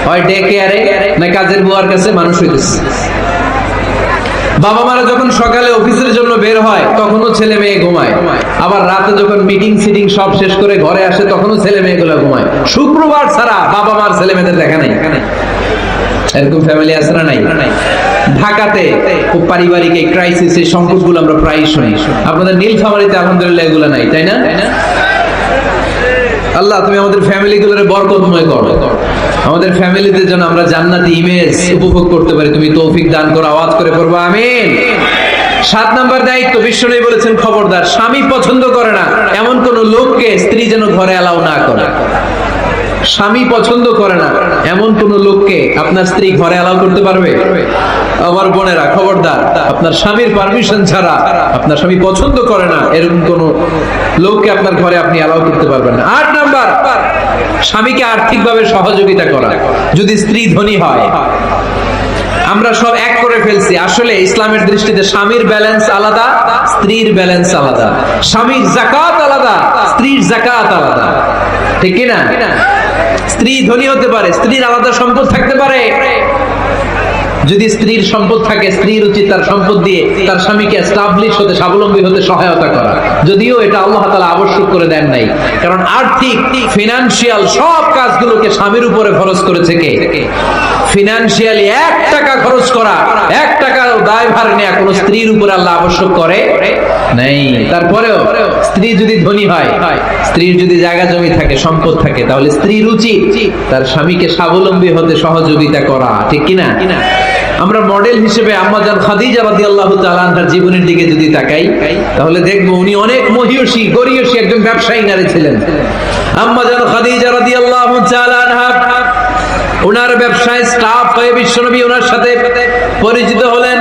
A: হয় ডে কেয়ারে না কাজের বুয়ার কাছে মানুষ হইতেছে। বাবা মারা যখন সকালে অফিসের জন্য বের হয় তখনও ছেলে মেয়ে ঘুমায়, আবার রাতে যখন মিটিং সিটিং সব শেষ করে ঘরে আসে তখনও ছেলে মেয়েগুলো ঘুমায়। শুক্রবার ছাড়া বাবা মার ছেলে মেয়েদের দেখা নাই। এরকম ফ্যামিলি আছে না নাই? ঢাকাতে খুব পারিবারিক এই ক্রাইসিস, এই সংকটগুলো আমরা প্রায় শুনি। আপনাদের নীলফামারীতে আলহামদুলিল্লাহ এগুলো নাই, তাই না? আল্লাহ তুমি আমাদের ফ্যামিলিগুলোরে বরকতময় করো, আমাদের ফ্যামিলিতে যেন আমরা জান্নাতি ইমেজ উপভোগ করতে পারি, তুমি তৌফিক দান করো। আওয়াজ করে পড়বো আমিন। 7 নম্বর দায়িত্ব, বিশ্বনবী বলেছেন খবরদার, স্বামী পছন্দ করে না এমন কোন লোককে স্ত্রী যেন ঘরে অ্যালাউ না করে। স্বামী পছন্দ করে না এমন কোন লোককে আপনার স্ত্রী ঘরে অ্যালাউ করতে পারবে? আমার বোনেরা খবরদার, আপনার স্বামীর পারমিশন ছাড়া, আপনার স্বামী পছন্দ করে না এরকম কোন লোককে আপনার ঘরে আপনি অ্যালাউ করতে পারবেন না। 8 নাম্বার, স্বামীকে আর্থিকভাবে সহযোগিতা করা, যদি স্ত্রী ধনী হয়। আমরা সব এক করে ফেলছি, আসলে ইসলামের দৃষ্টিতে স্বামীর ব্যালেন্স আলাদা, স্ত্রীর ব্যালেন্স আলাদা। স্বামীর যাকাত আলাদা, স্ত্রীর যাকাত আলাদা। ঠিক কিনা? স্ত্রী ধনী হতে পারে, স্ত্রীর আলাদা সম্পদ থাকতে পারে। যদি স্ত্রীর সম্পদ থাকে, স্ত্রীর উচিত তার সম্পদ দিয়ে তার স্বামীকে এস্টাবলিশ হতে, স্বাবলম্বী হতে সহায়তা করা। যদিও এটা আল্লাহ তাআলা আবশ্যক করে দেন নাই, কারণ আর্থিক ফিনান্সিয়াল সব কাজগুলোকে স্বামীর উপরে খরচ করেছে কে? ফিনান্সিয়ালি 1 টাকা খরচ করা, 1 টাকা দায়ভার নেওয়া কোন স্ত্রীর উপরে আল্লাহ আবশ্যক করে নাই। তারপরেও স্ত্রী যদি ধনী হয়, স্ত্রীর যদি জায়গা জমি থাকে, সম্পদ থাকে, তাহলে স্ত্রীর উচিত তার স্বামীকে স্বাবলম্বী হতে সহযোগিতা করা, ঠিক কিনা? আমরা মডেল হিসেবে আম্মা জান খাদিজা রাদিয়াল্লাহু তাআলা আনহার জীবনের দিকে যদি তাকাই, তাহলে দেখবো উনি অনেক মহিয়সী, গরিয়সী একজন ব্যবসায়ী নারী ছিলেন। আম্মা জান খাদিজা রাদিয়াল্লাহু তাআলা আনহা ওনার ব্যবসায় স্টাফ হয়ে বিশ্বনবী ওনার সাথে পরিচিত হলেন।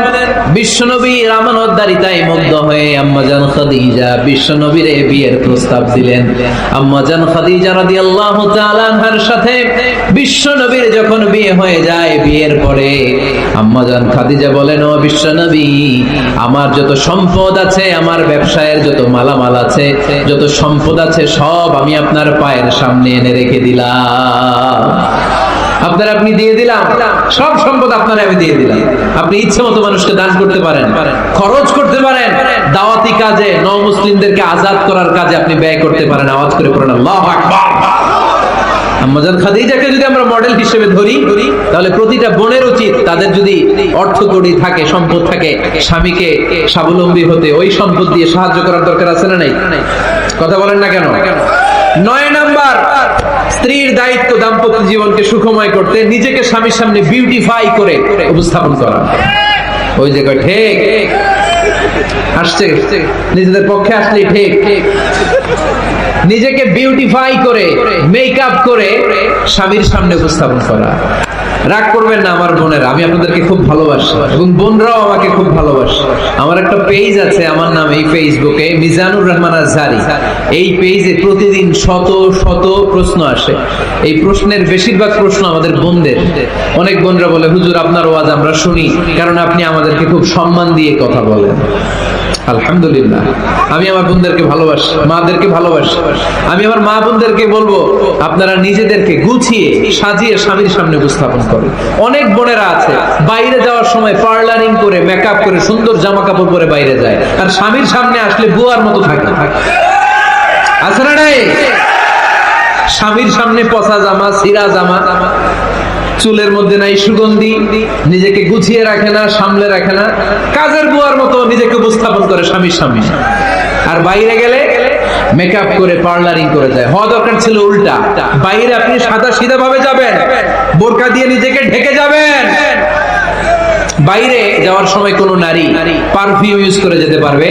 A: বিশ্বনবীর আমানতদারিতায় মুগ্ধ হয়ে আম্মাজান খাদিজা বিশ্বনবীর বিয়ের প্রস্তাব দিলেন। আম্মাজান খাদিজা রাদিয়াল্লাহু তাআলা আনহার সাথে বিশ্বনবীর যখন বিয়ে হয়ে যায়, বিয়ের পরে আম্মাজান খাদিজা বলেন, ও বিশ্বনবী, আমার যত সম্পদ আছে, আমার ব্যবসায়ের যত মালামাল আছে, যত সম্পদ আছে, সব আমি আপনার পায়ের সামনে এনে রেখে দিলাম। আপনি দিয়ে দিলাম, সব সম্পদ আপনার আমি দিয়ে দিলাম। আপনি ইচ্ছে মতো মানুষকে দান করতে পারেন, খরচ করতে পারেন, দাওয়াতি কাজে, মুসলিমদেরকে আজাদ করার কাজে আপনি ব্যয় করতে পারেন। আওয়াজ করে পড়েন আল্লাহু আকবার। আম্মাজান খাদিজাকে যদি আমরা মডেল হিসেবে ধরি, তাহলে প্রতিটা বোনের উচিত তাদের যদি অর্থকড়ি থাকে, সম্পদ থাকে, স্বামীকে স্বাবলম্বী হতে ওই সম্পদ দিয়ে সাহায্য করার দরকার আছে না নাই? কথা বলেন না কেন? 9 নাম্বার, স্ত্রীর দায়িত্ব দাম্পত্য জীবনকে সুখময় করতে নিজেকে স্বামীর সামনে বিউটিফাই করে উপস্থাপন করা। ওই যে ঠিক আসছে, নিজেদের পক্ষে আসলে ঠিক, নিজেকে বিউটিফাই করে, মেকআপ করে স্বামীর সামনে উপস্থাপন করা। রাগ করবেন না আমার বোনেরা, আমি আপনাদেরকে খুব ভালোবাসি এবং বোনরাও আমাকে খুব ভালোবাসে। আমার একটা পেজ আছে আমার নামে, এই ফেসবুকে মিজানুর রহমান আজহারি। এই পেজে প্রতিদিন শত শত প্রশ্ন আসে। এই প্রশ্নের বেশিরভাগ প্রশ্ন আমাদের বোনদের। অনেক বোনরা বলে, হুজুর আপনার ওয়াজ আমরা শুনি, কারণ আপনি আমাদেরকে খুব সম্মান দিয়ে কথা বলেন। আলহামদুলিল্লাহ, আমি আমার বোনদেরকে ভালোবাসি, মাদেরকে ভালোবাসি। আমি আমার মা বোনদেরকে বলবো, আপনারা নিজেদেরকে গুছিয়ে সাজিয়ে স্বামীর সামনে উপস্থাপন করেন। অনেক বোনেরা আছে বাইরে যাওয়ার সময় পার্লারিং করে, মেকআপ করে, সুন্দর জামা কাপড় পরে বাইরে যায়, আর স্বামীর সামনে আসলে বুয়ার মতো থাকে। আছে না নাই? স্বামীর সামনে পচা জামা, ছিঁড়া জামা, চুলের মধ্যে নাই সুগন্ধি, নিজেকে গুছিয়ে রাখে না, সামলে রাখে না, কাজের বুয়ার মতো নিজেকে উপস্থাপন করে স্বামীর সামনে। আর বাইরে গেলে মেকআপ করে, পার্লারিং করে যায়। হওয়া দরকার ছিল উল্টা। বাইরে আপনি সাদা সিধা ভাবে যাবেন, বোরকা দিয়ে নিজেকে ঢেকে যাবেন। বাইরে যাওয়ার সময় কোনো নারী পারফিউম ইউজ করে যেতে পারবে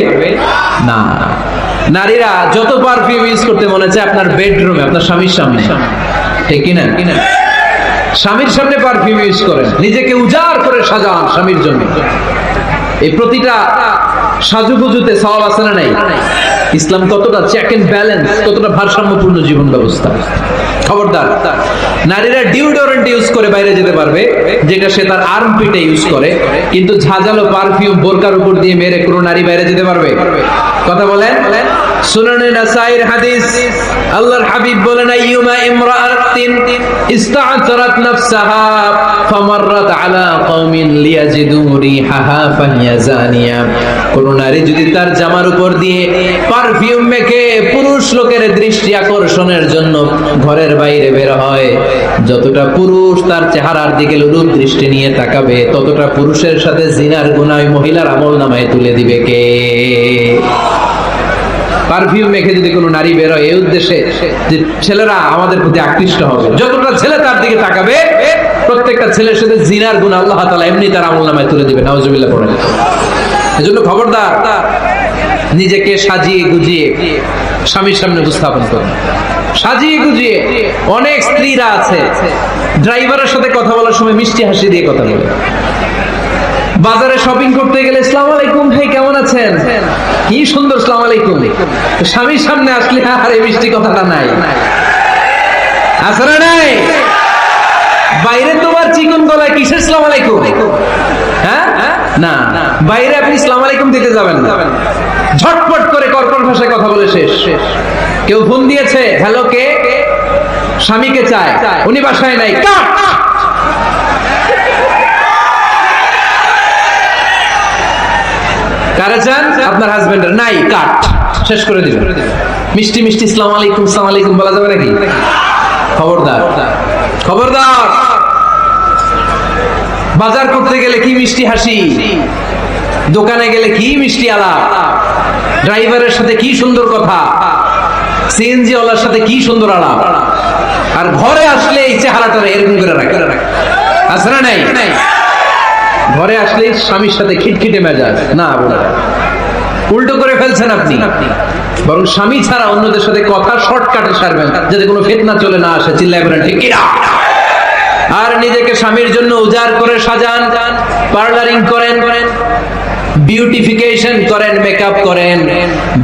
A: না। নারীরা যত পারফিউম ইউজ করতে মনে চায় আপনার বেডরুমে, আপনার স্বামীর সামনে, ঠিক কিনা? স্বামীর সামনে পারফিউম ইউজ করেন, নিজেকে উজাড় করে সাজান স্বামীর জন্য। এই প্রতিটা সাজুগুজুতে সওয়াব আছে না নাই? ইসলাম কতটা চেক এন্ড ব্যালেন্স, কতটা ভারসাম্যপূর্ণ জীবন ব্যবস্থা। খবরদার, নারীরা ডিওডোরেন্ট ইউজ করে বাইরে যেতে পারবে, যেটা সে তার আর্মপিটে ইউজ করে, কিন্তু ঝাঁঝালো পারফিউম বোরকার উপর দিয়ে মেরে কোনো নারী বাইরে যেতে পারবে? কথা বলেন। সুনানে নাসাইর হাদিস, আল্লাহর হাবিব বলেন, আইয়ুমা ইমরাআতিন ইস্তা'তারাত নাফসাহা ফামাররাত আলা কওমিন লিয়াজিদু রিহাহা ফাহিয়া জানিয়া। কোন নারী যদি তার জামার উপর দিয়ে পারফিউম মেখে পুরুষ লোকের দৃষ্টি আকর্ষণের জন্য ঘরের বাইরে বের হয়, যতটা পুরুষ তার চেহারার দিকে লোলুপ দৃষ্টি নিয়ে তাকাবে, ততটা পুরুষের সাথে জিনার গুনাহ ওই মহিলার আমলনামায় তুলে দিবে কে? পারফিউম মেখে যদি কোনো নারী বের হয় এই উদ্দেশ্যে যে ছেলেরা আমাদের প্রতি আকৃষ্ট হবে, যতটা ছেলে তার দিকে তাকাবে, প্রত্যেকটা ছেলের সাথে জিনার গুনাহ আল্লাহ তাআলা এমনি তার আমলনামায় তুলে দিবে। নাউজুবিল্লাহ পড়ে। এজন্য খবরদার, নিজেকে সাজিয়ে গুজিয়ে স্বামীর সামনে উপস্থাপন করুন। সাজিয়ে গুজিয়ে। অনেক স্ত্রীরা আছে ড্রাইভারের সাথে কথা বলার সময় মিষ্টি হাসি দিয়ে কথা বলে। বাজারে শপিং করতে গেলে আসসালামু আলাইকুম ভাই, কেমন আছেন? কি সুন্দর আসসালামু আলাইকুম। স্বামীর সামনে আসলে আর এই মিষ্টি কথাটা নাই। আসলে নাই। বাইরে তোমার চিকন গলায় কিসের আসসালামু আলাইকুম? হ্যাঁ না, বাইরে আপনি আসসালামু আলাইকুম দিতে যাবেন না, ঝটপট করে কর্কশ ভাষায় কথা বলে শেষ। কেউ ফোন দিয়েছে, হ্যালো কে? স্বামীকে চায়, উনি বাসায় নাই, কাট। কারে চান? আপনার হাজবেন্ডের নাই, কাট, শেষ করে দিবেন। মিষ্টি মিষ্টি আসসালামু আলাইকুম, আসসালামু আলাইকুম বলা যাবে নাকি? খবরদার, খবরদার। বাজার করতে গেলে কি মিষ্টি হাসি, দোকানে গেলে কি মিষ্টি আলাপ, ড্রাইভারের সাথে কি সুন্দর কথা, সিএনজি ওয়ালার সাথে কি সুন্দর আলাপ, আর ঘরে আসলে এই চেহারাটা এরকম করে রাখে, আছে না নাই? ঘরে আসলে স্বামীর সাথে খিটখিটে মেজাজ, না বলে উল্টো করে ফেলছেন আপনি। বরং স্বামী ছাড়া অন্যদের সাথে কথা শর্টকাটে সারবেন, যাতে কোনো ফিতনা চলে না আসে। চিল্লায় বলেন ঠিক কিনা? আর নিজেকে স্বামীর জন্য উজাড় করে সাজান, পার্লারিং করেন, বিউটিফিকেশন করেন, মেকআপ করেন,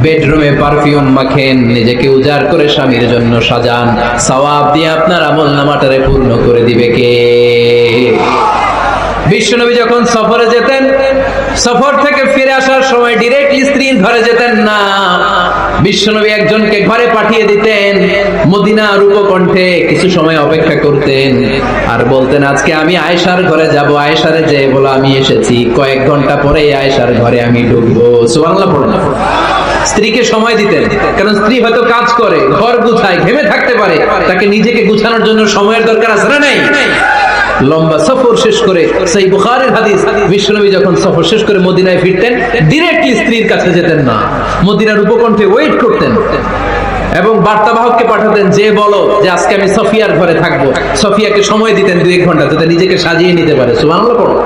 A: বেডরুমে পারফিউম মাখেন, নিজেকে উজাড় করে স্বামীর জন্য সাজান। সওয়াব দিয়ে আপনার আমলনামাটারে পূর্ণ করে দিবে কে? বিশ্বনবী যখন সফরে যেতেন, সফর থেকে ফিরে আসার সময় ডিরেক্টলি স্ত্রীর ঘরে যেতেন না। বিশ্বনবী একজনকে ঘরে পাঠিয়ে দিতেন, মদিনার উপকণ্ঠে কিছু সময় অপেক্ষা করতেন, আর বলতেন আজকে আমি আয়েশার ঘরে যাব, আয়েশারে যে বলো আমি এসেছি, কয়েক ঘন্টা পরে আয়েশার ঘরে আমি ঢুকবো। সুবহানাল্লাহ পড়েন। স্ত্রীকে সময় দিতেন, কারণ স্ত্রী হয়তো কাজ করে, ঘর গুছায়, ঘেমে থাকতে পারে, তাকে নিজেকে গুছানোর জন্য সময়ের দরকার আছে না নাই? লম্বা সফর শেষ করে, সেই বুখারীর হাদিস, বিশ্বনবী যখন সফর শেষ করে মদিনায় ফিরতেন, ডিরেক্টলি স্ত্রীর কাছে যেতেন না, মদিনার উপকণ্ঠে ওয়েট করতেন এবং বার্তাবাহককে পাঠাতেন, যে বলো যে আজকে আমি সফিয়ার ঘরে থাকবো। সফিয়াকে সময় দিতেন 2-1 ঘন্টা, যাতে নিজেকে সাজিয়ে নিতে পারে। সুবহানাল্লাহ পড়ো।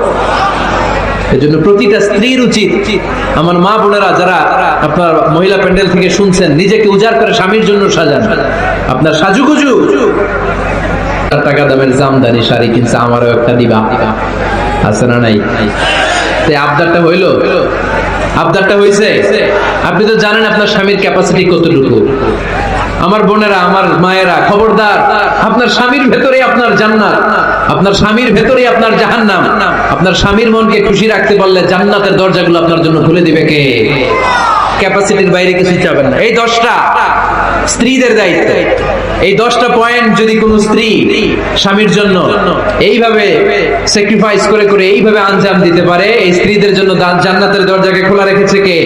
A: এজন্য প্রতিটা স্ত্রীর উচিত, আমার মা বোনেরা যারা আপনার মহিলা প্যান্ডেল থেকে শুনছেন, নিজেকে উজাড় করে স্বামীর জন্য সাজান। আপনার সাজুগুজু, টাকা দামের জামদানি শাড়ি কিনছে, আমারও একটা দিবা, আছে না নাই? আবদারটা হইল, আবদারটা হইছে। আপনি তো জানেন আপনার স্বামীর ক্যাপাসিটি কতটুকু। আমার বোনেরা, আমার মায়েরা, খবরদার, আপনার স্বামীর ভেতরে আপনার জান্নাত, আপনার স্বামীর ভেতরে আপনার জাহান্নাম। আপনার স্বামীর মনকে খুশি রাখতে পারলে জান্নাতের দরজাগুলো আপনার জন্য খুলে দিবে কে? ক্যাপাসিটির বাইরে কিছু চাবেন না। এই 10টা স্ত্রীদের দায়িত্ব। এই 10টা পয়েন্ট যদি কোন স্ত্রী স্বামীর জন্য এইভাবে স্যাক্রিফাইস করে করে এইভাবে আঞ্জাম দিতে পারে, এই স্ত্রীদের জন্য জান্নাতের দরজাকে খোলা রেখেছে কে?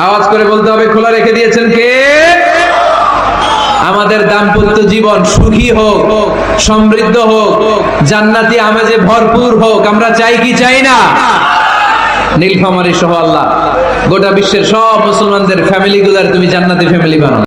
A: আওয়াজ করে বলতে হবে, খোলা রেখে দিয়েছেন কে? আমাদের দাম্পত্য জীবন সুখী হোক, সমৃদ্ধ হোক, জান্নাতি আমেজে ভরপুর হোক, আমরা চাই কি চাই না? নীলফামারী সহ আল্লাহ গোটা বিশ্বের সব মুসলমানদের ফ্যামিলি গুলার তুমি জান্নাতি ফ্যামিলি বানাও।